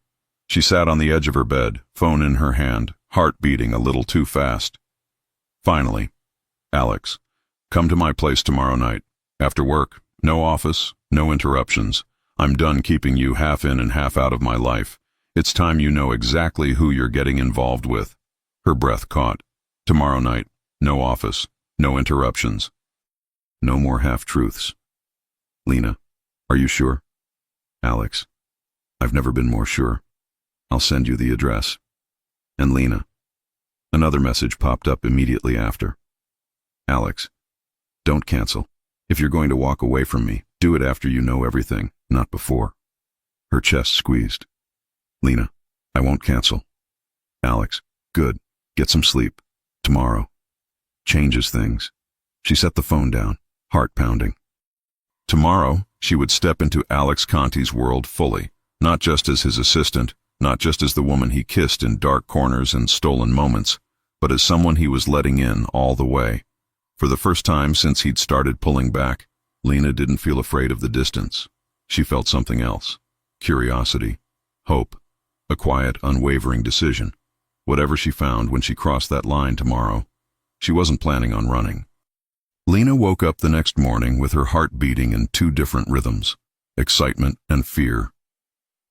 She sat on the edge of her bed, phone in her hand, heart beating a little too fast. Finally. Alex. Come to my place tomorrow night. After work. No office, no interruptions. I'm done keeping you half in and half out of my life. It's time you know exactly who you're getting involved with. Her breath caught. Tomorrow night. No office. No interruptions. No more half-truths. Lena. Are you sure? Alex. I've never been more sure. I'll send you the address. And Lena. Another message popped up immediately after. Alex. Don't cancel. If you're going to walk away from me, do it after you know everything, not before. Her chest squeezed. Lena. I won't cancel. Alex. Good. Get some sleep. Tomorrow. Changes things. She set the phone down, heart pounding. Tomorrow, she would step into Alex Conti's world fully, not just as his assistant, not just as the woman he kissed in dark corners and stolen moments, but as someone he was letting in all the way. For the first time since he'd started pulling back, Lena didn't feel afraid of the distance. She felt something else. Curiosity. Hope. A quiet, unwavering decision. Whatever she found when she crossed that line tomorrow, she wasn't planning on running. Lena woke up the next morning with her heart beating in 2 different rhythms, excitement and fear.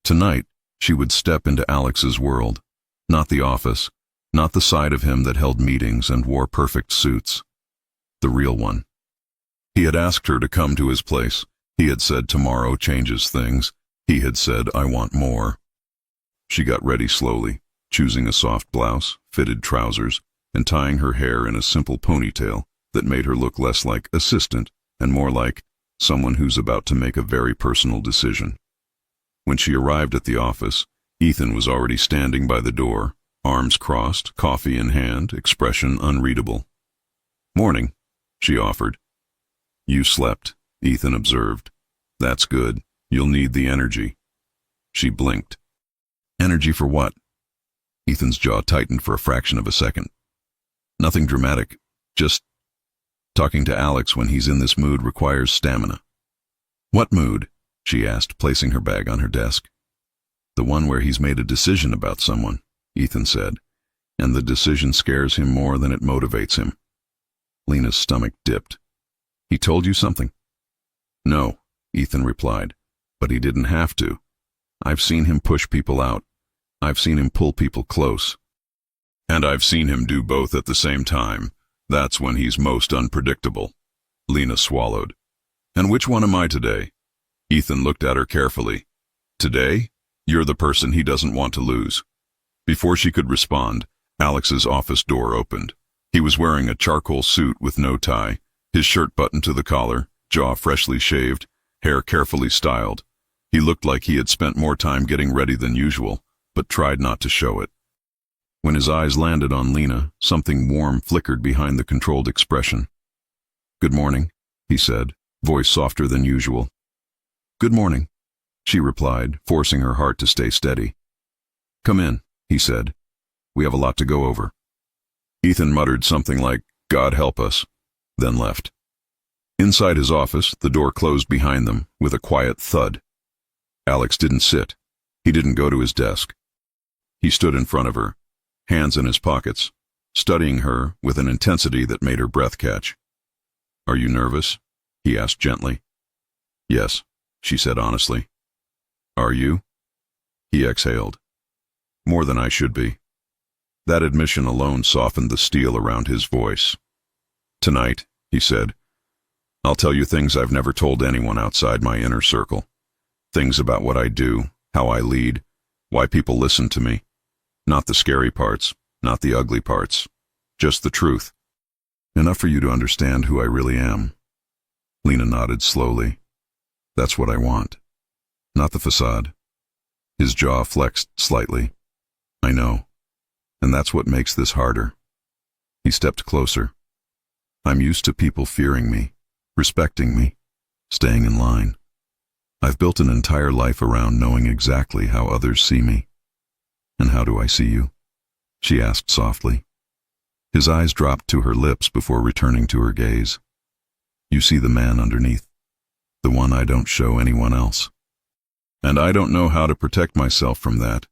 Tonight, she would step into Alex's world, not the office, not the side of him that held meetings and wore perfect suits. The real one. He had asked her to come to his place. He had said tomorrow changes things. He had said, I want more. She got ready slowly, choosing a soft blouse, fitted trousers, and tying her hair in a simple ponytail that made her look less like assistant and more like someone who's about to make a very personal decision. When she arrived at the office, Ethan was already standing by the door, arms crossed, coffee in hand, expression unreadable. Morning, she offered. You slept, Ethan observed. That's good. You'll need the energy. She blinked. Energy for what? Ethan's jaw tightened for a fraction of a second. Nothing dramatic, just talking to Alex when he's in this mood requires stamina. What mood? She asked, placing her bag on her desk. The one where he's made a decision about someone, Ethan said, and the decision scares him more than it motivates him. Lena's stomach dipped. He told you something? No, Ethan replied, but he didn't have to. I've seen him push people out. I've seen him pull people close. And I've seen him do both at the same time. That's when he's most unpredictable. Lena swallowed. And which one am I today? Ethan looked at her carefully. Today, you're the person he doesn't want to lose. Before she could respond, Alex's office door opened. He was wearing a charcoal suit with no tie, his shirt buttoned to the collar, jaw freshly shaved, hair carefully styled. He looked like he had spent more time getting ready than usual, but tried not to show it. When his eyes landed on Lena, something warm flickered behind the controlled expression. Good morning, he said, voice softer than usual. Good morning. she replied, forcing her heart to stay steady. "Come in," he said. "We have a lot to go over." Ethan muttered something like, "God help us," then left. Inside his office, the door closed behind them with a quiet thud. Alex didn't sit. He didn't go to his desk. He stood in front of her, hands in his pockets, studying her with an intensity that made her breath catch. "Are you nervous?" he asked gently. "Yes," she said honestly. "Are you?" He exhaled. "More than I should be." That admission alone softened the steel around his voice. "Tonight," he said, "I'll tell you things I've never told anyone outside my inner circle. Things about what I do, how I lead, why people listen to me. Not the scary parts, not the ugly parts, just the truth. Enough for you to understand who I really am." Lena nodded slowly. "That's what I want. Not the facade." His jaw flexed slightly. "I know. And that's what makes this harder." He stepped closer. "I'm used to people fearing me, respecting me, staying in line. I've built an entire life around knowing exactly how others see me." "And how do I see you?" she asked softly. His eyes dropped to her lips before returning to her gaze. "You see the man underneath, the one I don't show anyone else. And I don't know how to protect myself from that."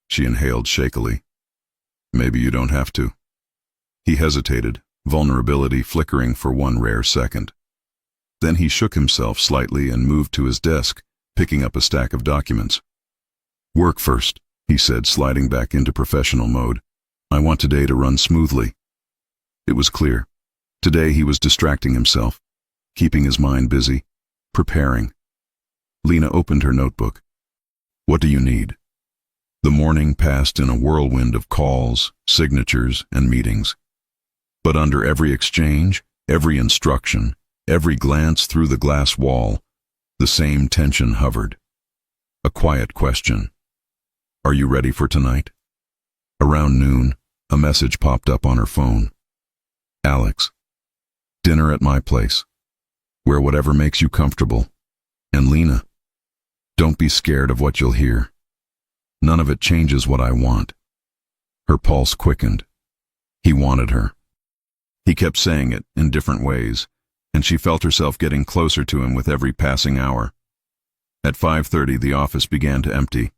She inhaled shakily. "Maybe you don't have to." He hesitated, vulnerability flickering for one rare second. Then he shook himself slightly and moved to his desk, picking up a stack of documents. "Work first," he said, sliding back into professional mode. "I want today to run smoothly." It was clear. Today he was distracting himself, keeping his mind busy, preparing. Lena opened her notebook. "What do you need?" The morning passed in a whirlwind of calls, signatures, and meetings. But under every exchange, every instruction, every glance through the glass wall, the same tension hovered. A quiet question. "Are you ready for tonight?" Around noon, a message popped up on her phone. "Alex, dinner at my place. Wear whatever makes you comfortable. And Lena, don't be scared of what you'll hear. None of it changes what I want." Her pulse quickened. He wanted her. He kept saying it in different ways, and she felt herself getting closer to him with every passing hour. At 5:30, the office began to empty.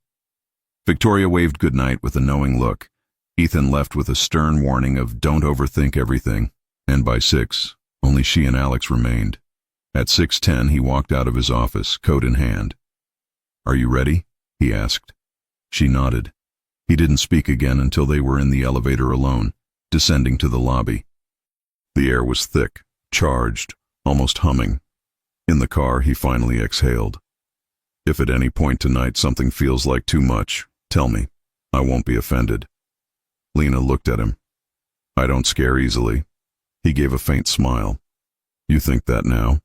Victoria waved goodnight with a knowing look. Ethan left with a stern warning of don't overthink everything, and by 6, only she and Alex remained. At 6:10, he walked out of his office, coat in hand. "Are you ready?" he asked. She nodded. He didn't speak again until they were in the elevator alone, descending to the lobby. The air was thick, charged, almost humming. In the car, he finally exhaled. "If at any point tonight something feels like too much, tell me. I won't be offended." Lena looked at him. "I don't scare easily." He gave a faint smile. "You think that now?"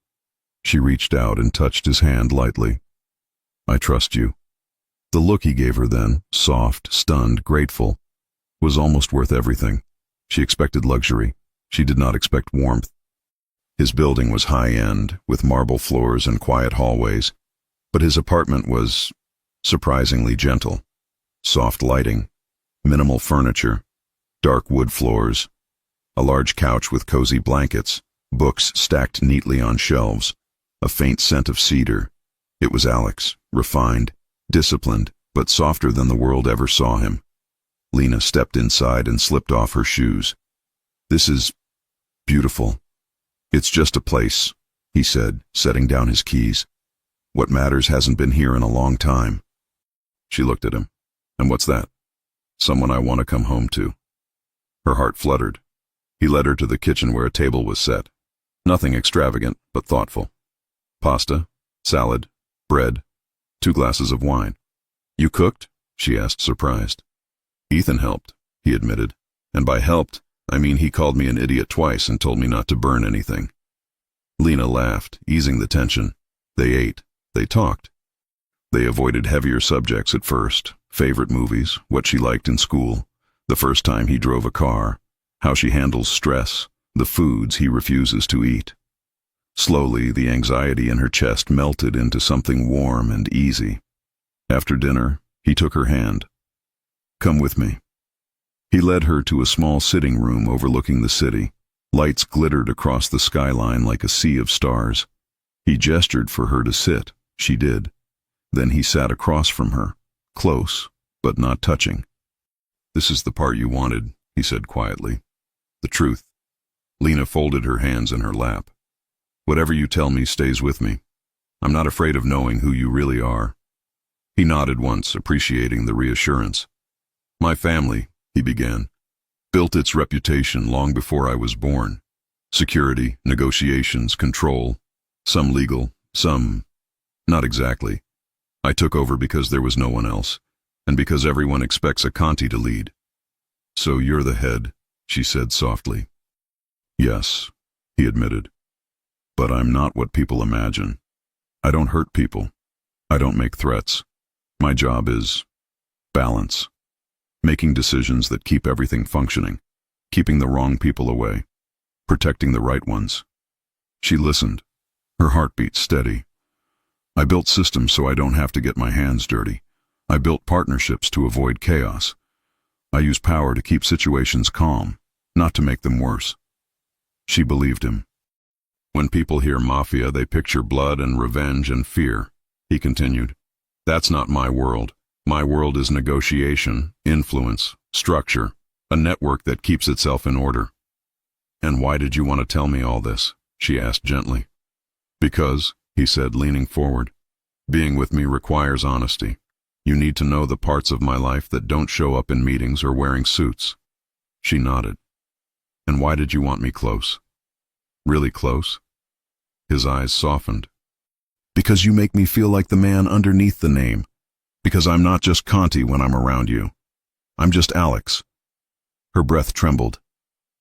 She reached out and touched his hand lightly. "I trust you." The look he gave her then, soft, stunned, grateful, was almost worth everything. She expected luxury. She did not expect warmth. His building was high-end, with marble floors and quiet hallways, but his apartment was surprisingly gentle. Soft lighting, minimal furniture, dark wood floors, a large couch with cozy blankets, books stacked neatly on shelves, a faint scent of cedar. It was Alex, refined, disciplined, but softer than the world ever saw him. Lena stepped inside and slipped off her shoes. "This is beautiful." "It's just a place," he said, setting down his keys. "What matters hasn't been here in a long time." She looked at him. "And what's that?" "Someone I want to come home to." Her heart fluttered. He led her to the kitchen where a table was set. Nothing extravagant, but thoughtful. Pasta, salad, bread, 2 glasses of wine. "You cooked?" she asked, surprised. "Ethan helped," he admitted. "And by helped, I mean he called me an idiot twice and told me not to burn anything." Lena laughed, easing the tension. They ate. They talked. They avoided heavier subjects at first. Favorite movies, what she liked in school, the first time he drove a car, how she handles stress, the foods he refuses to eat. Slowly, the anxiety in her chest melted into something warm and easy. After dinner, he took her hand. "Come with me." He led her to a small sitting room overlooking the city. Lights glittered across the skyline like a sea of stars. He gestured for her to sit. She did. Then he sat across from her, close, but not touching. "This is the part you wanted," he said quietly. "The truth." Lena folded her hands in her lap. "Whatever you tell me stays with me. I'm not afraid of knowing who you really are." He nodded once, appreciating the reassurance. "My family," he began, "built its reputation long before I was born. Security, negotiations, control. Some legal, some not exactly. I took over because there was no one else, and because everyone expects a Conti to lead." "So you're the head," she said softly. "Yes," he admitted. "But I'm not what people imagine. I don't hurt people. I don't make threats. My job is balance. Making decisions that keep everything functioning, keeping the wrong people away, protecting the right ones." She listened, her heartbeat steady. "I built systems so I don't have to get my hands dirty. I built partnerships to avoid chaos. I use power to keep situations calm, not to make them worse." She believed him. "When people hear mafia, they picture blood and revenge and fear," he continued. "That's not my world. My world is negotiation, influence, structure, a network that keeps itself in order." "And why did you want to tell me all this?" she asked gently. "Because," he said, leaning forward, "being with me requires honesty. You need to know the parts of my life that don't show up in meetings or wearing suits." She nodded. "And why did you want me close? Really close?" His eyes softened. "Because you make me feel like the man underneath the name. Because I'm not just Conti when I'm around you. I'm just Alex." Her breath trembled.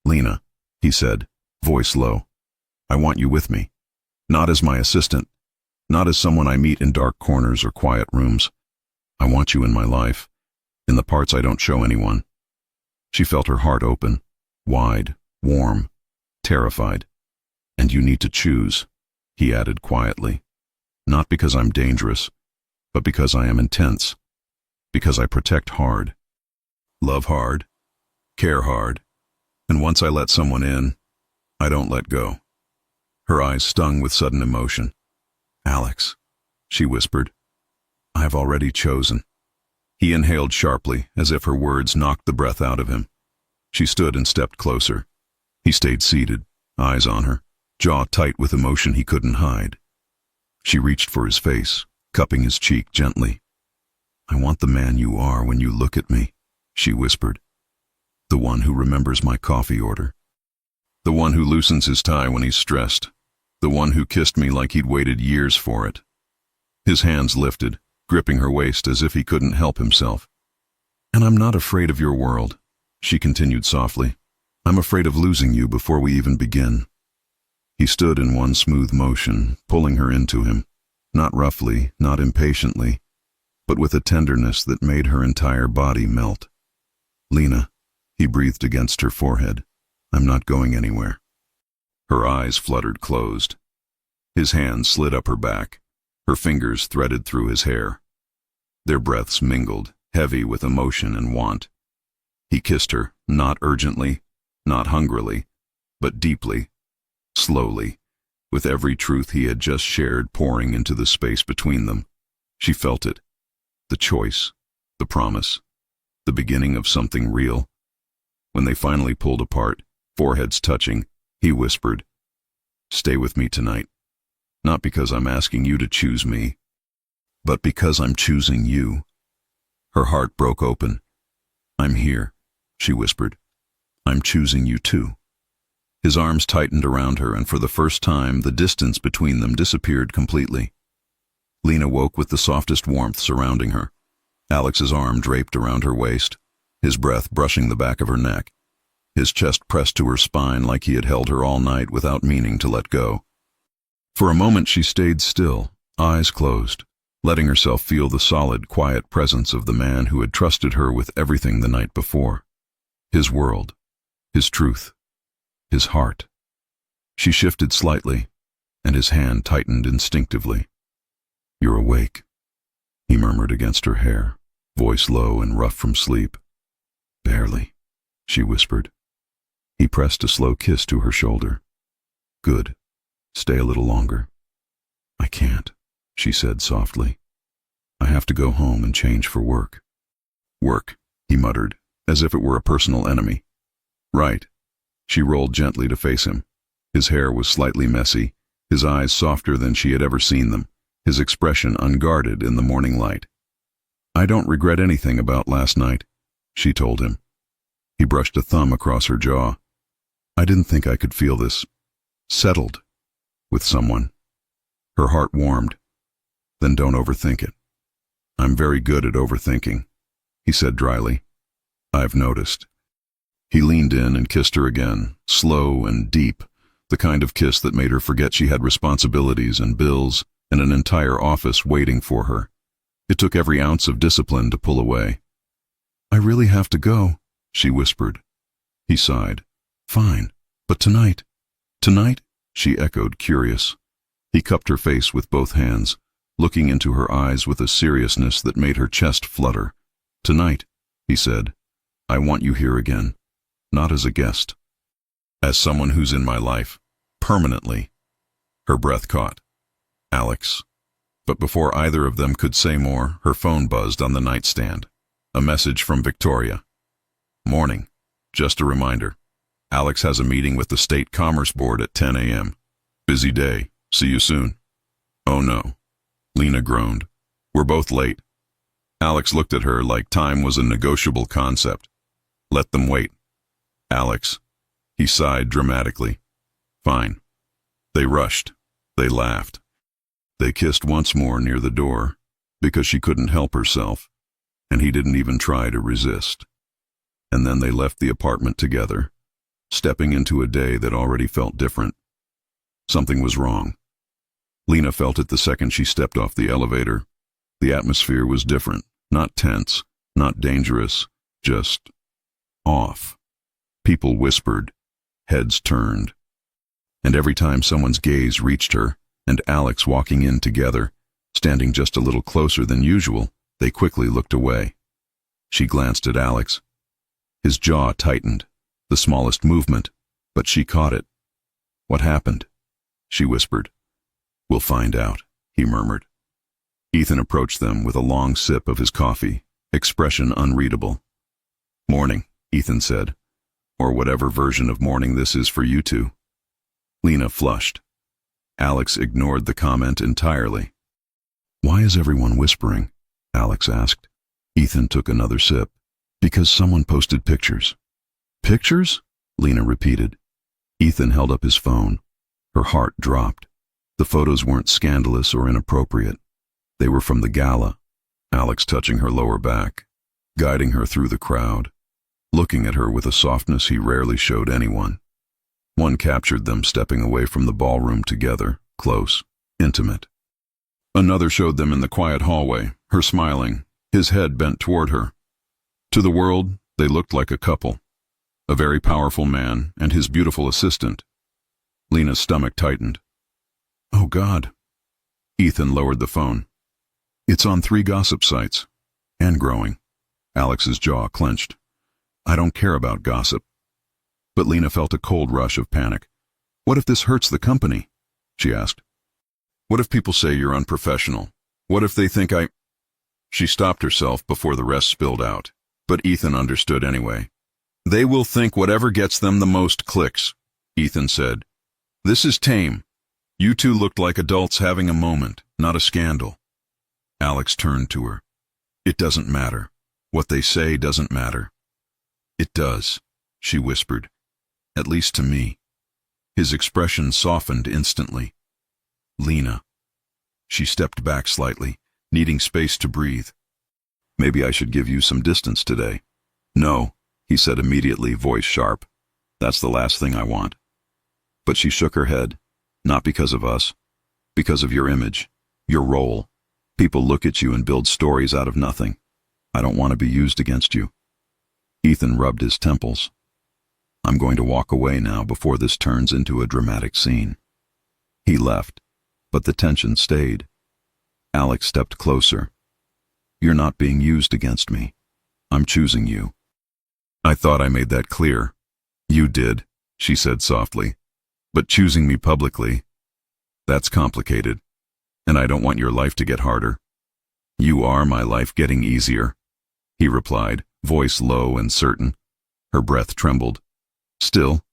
"Lena," he said, voice low, "I want you with me. Not as my assistant, not as someone I meet in dark corners or quiet rooms. I want you in my life, in the parts I don't show anyone." She felt her heart open, wide, warm, terrified. "And you need to choose," he added quietly. "Not because I'm dangerous, but because I am intense. Because I protect hard, love hard, care hard, and once I let someone in, I don't let go." Her eyes stung with sudden emotion. "Alex," she whispered, "I've already chosen." He inhaled sharply, as if her words knocked the breath out of him. She stood and stepped closer. He stayed seated, eyes on her, jaw tight with emotion he couldn't hide. She reached for his face, cupping his cheek gently. "I want the man you are when you look at me," she whispered. "The one who remembers my coffee order. The one who loosens his tie when he's stressed. The one who kissed me like he'd waited years for it." His hands lifted, gripping her waist as if he couldn't help himself. "And I'm not afraid of your world," she continued softly. "I'm afraid of losing you before we even begin." He stood in one smooth motion, pulling her into him, not roughly, not impatiently, but with a tenderness that made her entire body melt. "Lena," he breathed against her forehead, "I'm not going anywhere." Her eyes fluttered closed. His hand slid up her back, her fingers threaded through his hair. Their breaths mingled, heavy with emotion and want. He kissed her, not urgently, not hungrily, but deeply, slowly, with every truth he had just shared pouring into the space between them. She felt it. The choice, the promise, the beginning of something real. When they finally pulled apart, foreheads touching, he whispered, "Stay with me tonight. Not because I'm asking you to choose me, but because I'm choosing you." Her heart broke open. "I'm here," she whispered. "I'm choosing you too." His arms tightened around her, and for the first time, the distance between them disappeared completely. Lena woke with the softest warmth surrounding her. Alex's arm draped around her waist, his breath brushing the back of her neck, his chest pressed to her spine like he had held her all night without meaning to let go. For a moment she stayed still, eyes closed, letting herself feel the solid, quiet presence of the man who had trusted her with everything the night before. His world, his truth, his heart. She shifted slightly, and his hand tightened instinctively. "You're awake," he murmured against her hair, voice low and rough from sleep. "Barely," she whispered. He pressed a slow kiss to her shoulder. "Good. Stay a little longer." "I can't," she said softly. "I have to go home and change for work." "Work," he muttered, as if it were a personal enemy. "Right." She rolled gently to face him. His hair was slightly messy, his eyes softer than she had ever seen them, his expression unguarded in the morning light. "I don't regret anything about last night," she told him. He brushed a thumb across her jaw. "I didn't think I could feel this settled with someone." Her heart warmed. "Then don't overthink it." "I'm very good at overthinking," he said dryly. "I've noticed." He leaned in and kissed her again, slow and deep, the kind of kiss that made her forget she had responsibilities and bills and an entire office waiting for her. It took every ounce of discipline to pull away. "I really have to go," she whispered. He sighed. "Fine, but tonight." "Tonight?" she echoed, curious. He cupped her face with both hands, looking into her eyes with a seriousness that made her chest flutter. "Tonight," he said, "I want you here again. Not as a guest. As someone who's in my life. Permanently." Her breath caught. "Alex." But before either of them could say more, her phone buzzed on the nightstand. A message from Victoria. "Morning. Just a reminder. Alex has a meeting with the State Commerce Board at 10 a.m. Busy day. See you soon." "Oh no." Lena groaned. "We're both late." Alex looked at her like time was a negotiable concept. "Let them wait." "Alex." He sighed dramatically. "Fine." They rushed. They laughed. They kissed once more near the door, because she couldn't help herself, and he didn't even try to resist. And then they left the apartment together, stepping into a day that already felt different. Something was wrong. Lena felt it the second she stepped off the elevator. The atmosphere was different, not tense, not dangerous, just off. People whispered, heads turned. And every time someone's gaze reached her, and Alex walking in together, standing just a little closer than usual, they quickly looked away. She glanced at Alex. His jaw tightened, the smallest movement, but she caught it. "What happened?" she whispered. "We'll find out," he murmured. Ethan approached them with a long sip of his coffee, expression unreadable. "Morning," Ethan said. "Or whatever version of morning this is for you two." Lena flushed. Alex ignored the comment entirely. "Why is everyone whispering?" Alex asked. Ethan took another sip. "Because someone posted pictures." "Pictures?" Lena repeated. Ethan held up his phone. Her heart dropped. The photos weren't scandalous or inappropriate. They were from the gala. Alex touching her lower back, guiding her through the crowd, looking at her with a softness he rarely showed anyone. One captured them stepping away from the ballroom together, close, intimate. Another showed them in the quiet hallway, her smiling, his head bent toward her. To the world, they looked like a couple. A very powerful man and his beautiful assistant. Lena's stomach tightened. "Oh, God." Ethan lowered the phone. "It's on 3 gossip sites. And growing." Alex's jaw clenched. "I don't care about gossip." But Lena felt a cold rush of panic. "What if this hurts the company?" she asked. "What if people say you're unprofessional? What if they think I—" She stopped herself before the rest spilled out, but Ethan understood anyway. "They will think whatever gets them the most clicks," Ethan said. "This is tame. You two looked like adults having a moment, not a scandal." Alex turned to her. "It doesn't matter. What they say doesn't matter." "It does," she whispered. "At least to me." His expression softened instantly. "Lena." She stepped back slightly, needing space to breathe. "Maybe I should give you some distance today." "No," he said immediately, voice sharp. "That's the last thing I want." But she shook her head. "Not because of us. Because of your image, your role. People look at you and build stories out of nothing. I don't want to be used against you." Ethan rubbed his temples. "I'm going to walk away now before this turns into a dramatic scene." He left, but the tension stayed. Alex stepped closer. "You're not being used against me. I'm choosing you." "I thought I made that clear." "You did," she said softly. "But choosing me publicly, that's complicated, and I don't want your life to get harder." "You are my life getting easier," he replied, voice low and certain. Her breath trembled. "Still,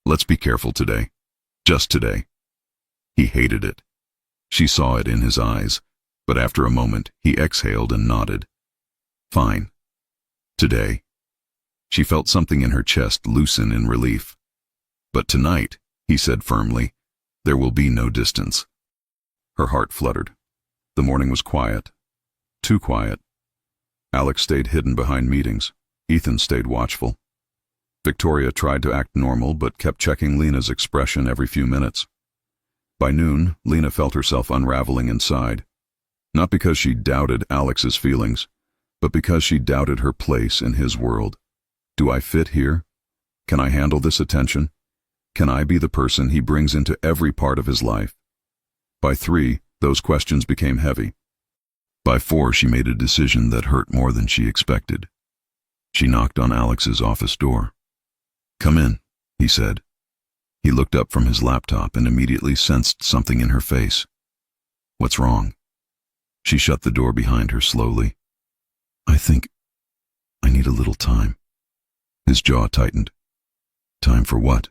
let's be careful today. Just today." He hated it. She saw it in his eyes, but after a moment he exhaled and nodded. "Fine. Today." She felt something in her chest loosen in relief. "But tonight," he said firmly, "there will be no distance." Her heart fluttered. The morning was quiet. Too quiet. Alex stayed hidden behind meetings. Ethan stayed watchful. Victoria tried to act normal but kept checking Lena's expression every few minutes. By noon, Lena felt herself unraveling inside. Not because she doubted Alex's feelings, but because she doubted her place in his world. Do I fit here? Can I handle this attention? Can I be the person he brings into every part of his life? By 3, those questions became heavy. By 4, she made a decision that hurt more than she expected. She knocked on Alex's office door. "Come in," he said. He looked up from his laptop and immediately sensed something in her face. "What's wrong?" She shut the door behind her slowly. "I think I need a little time." His jaw tightened. "Time for what?"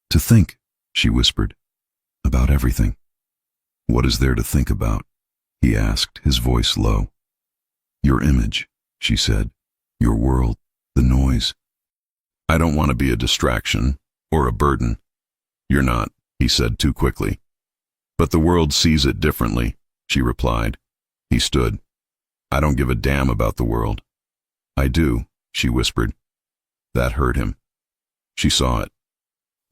"To think," she whispered, "about everything." "What is there to think about?" he asked, his voice low. "Your image," she said. "Your world, the noise." "I don't want to be a distraction or a burden." "You're not," he said too quickly. "But the world sees it differently," she replied. He stood. "I don't give a damn about the world." "I do," she whispered. That hurt him. She saw it.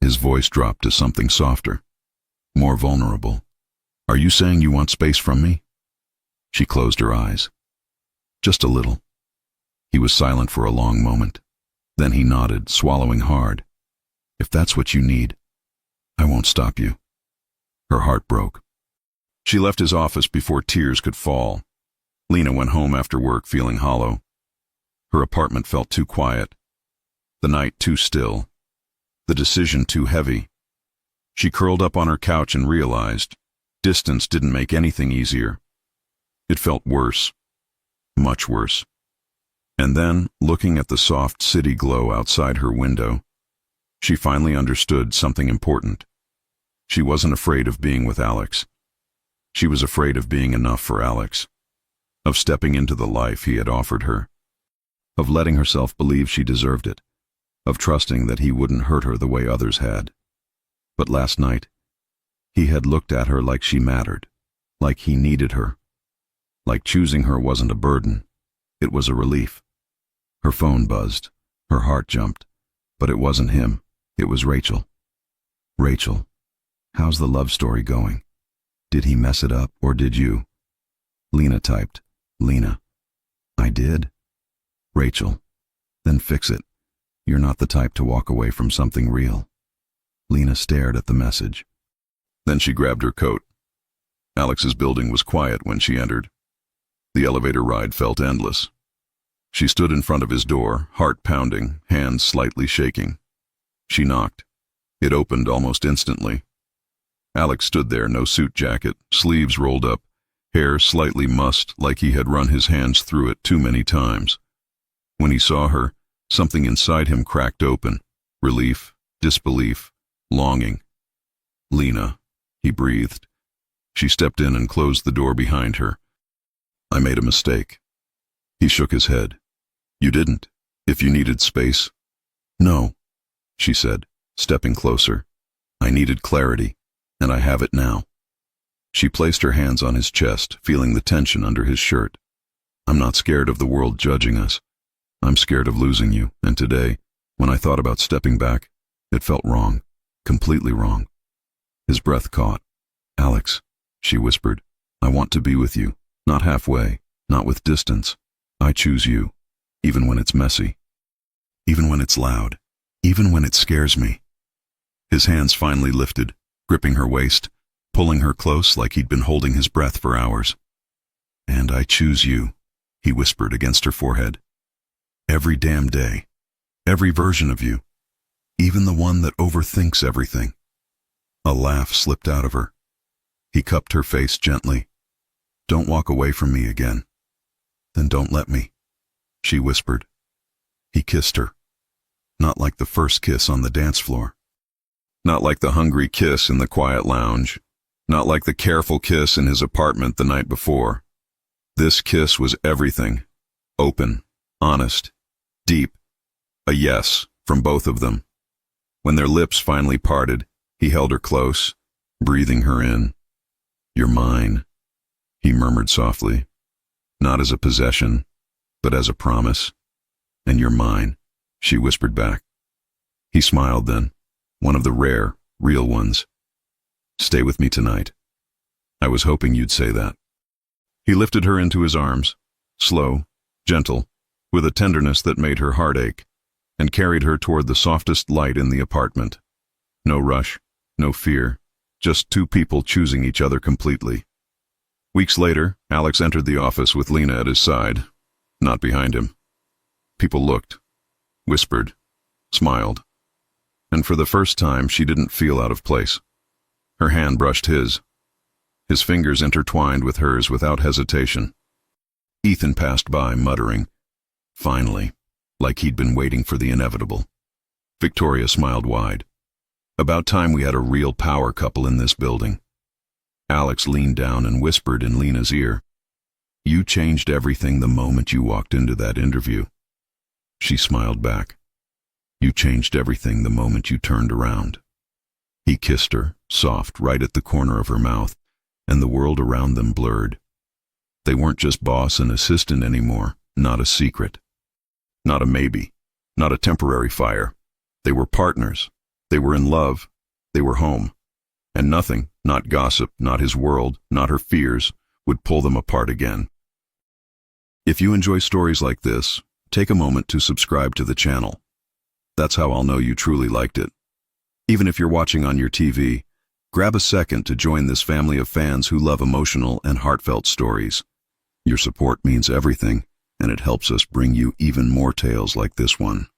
His voice dropped to something softer, more vulnerable. "Are you saying you want space from me?" She closed her eyes. "Just a little." He was silent for a long moment. Then he nodded, swallowing hard. "If that's what you need, I won't stop you." Her heart broke. She left his office before tears could fall. Lena went home after work feeling hollow. Her apartment felt too quiet. The night too still. The decision too heavy. She curled up on her couch and realized distance didn't make anything easier. It felt worse. Much worse. And then, looking at the soft city glow outside her window, she finally understood something important. She wasn't afraid of being with Alex. She was afraid of being enough for Alex, of stepping into the life he had offered her, of letting herself believe she deserved it, of trusting that he wouldn't hurt her the way others had. But last night, he had looked at her like she mattered, like he needed her, like choosing her wasn't a burden, it was a relief. Her phone buzzed, her heart jumped, but it wasn't him, it was Rachel. "Rachel, how's the love story going? Did he mess it up, or did you?" Lena typed, "Lena." "I did." "Rachel, then fix it. You're not the type to walk away from something real." Lena stared at the message. Then she grabbed her coat. Alex's building was quiet when she entered. The elevator ride felt endless. She stood in front of his door, heart pounding, hands slightly shaking. She knocked. It opened almost instantly. Alex stood there, no suit jacket, sleeves rolled up, hair slightly mussed like he had run his hands through it too many times. When he saw her, something inside him cracked open. Relief, disbelief, longing. "Lena," he breathed. She stepped in and closed the door behind her. "I made a mistake." He shook his head. "You didn't. If you needed space." "No," she said, stepping closer. "I needed clarity, and I have it now." She placed her hands on his chest, feeling the tension under his shirt. "I'm not scared of the world judging us. I'm scared of losing you, and today, when I thought about stepping back, it felt wrong, completely wrong." His breath caught. "Alex," she whispered, "I want to be with you, not halfway, not with distance. I choose you, even when it's messy, even when it's loud, even when it scares me." His hands finally lifted. gripping her waist, pulling her close like he'd been holding his breath for hours. "And I choose you," he whispered against her forehead. "Every damn day. Every version of you. Even the one that overthinks everything." A laugh slipped out of her. He cupped her face gently. "Don't walk away from me again." "Then don't let me," she whispered. He kissed her. Not like the first kiss on the dance floor. Not like the hungry kiss in the quiet lounge. Not like the careful kiss in his apartment the night before. This kiss was everything. Open, honest, deep. A yes from both of them. When their lips finally parted, he held her close, breathing her in. "You're mine," he murmured softly. "Not as a possession, but as a promise." "And you're mine," she whispered back. He smiled then, one of the rare, real ones. "Stay with me tonight. I was hoping you'd say that." He lifted her into his arms, slow, gentle, with a tenderness that made her heart ache, and carried her toward the softest light in the apartment. No rush, no fear, just two people choosing each other completely. Weeks later, Alex entered the office with Lena at his side, not behind him. People looked, whispered, smiled, and for the first time she didn't feel out of place. Her hand brushed his fingers intertwined with hers without hesitation. Ethan passed by, muttering, "Finally," like he'd been waiting for the inevitable. Victoria smiled wide. "About time we had a real power couple in this building." Alex leaned down and whispered in Lena's ear, "You changed everything the moment you walked into that interview." She smiled back. "You changed everything the moment you turned around." He kissed her, soft, right at the corner of her mouth, and the world around them blurred. They weren't just boss and assistant anymore, not a secret. Not a maybe, not a temporary fire. They were partners. They were in love. They were home. And nothing, not gossip, not his world, not her fears, would pull them apart again. If you enjoy stories like this, take a moment to subscribe to the channel. That's how I'll know you truly liked it. Even if you're watching on your TV, grab a second to join this family of fans who love emotional and heartfelt stories. Your support means everything, and it helps us bring you even more tales like this one.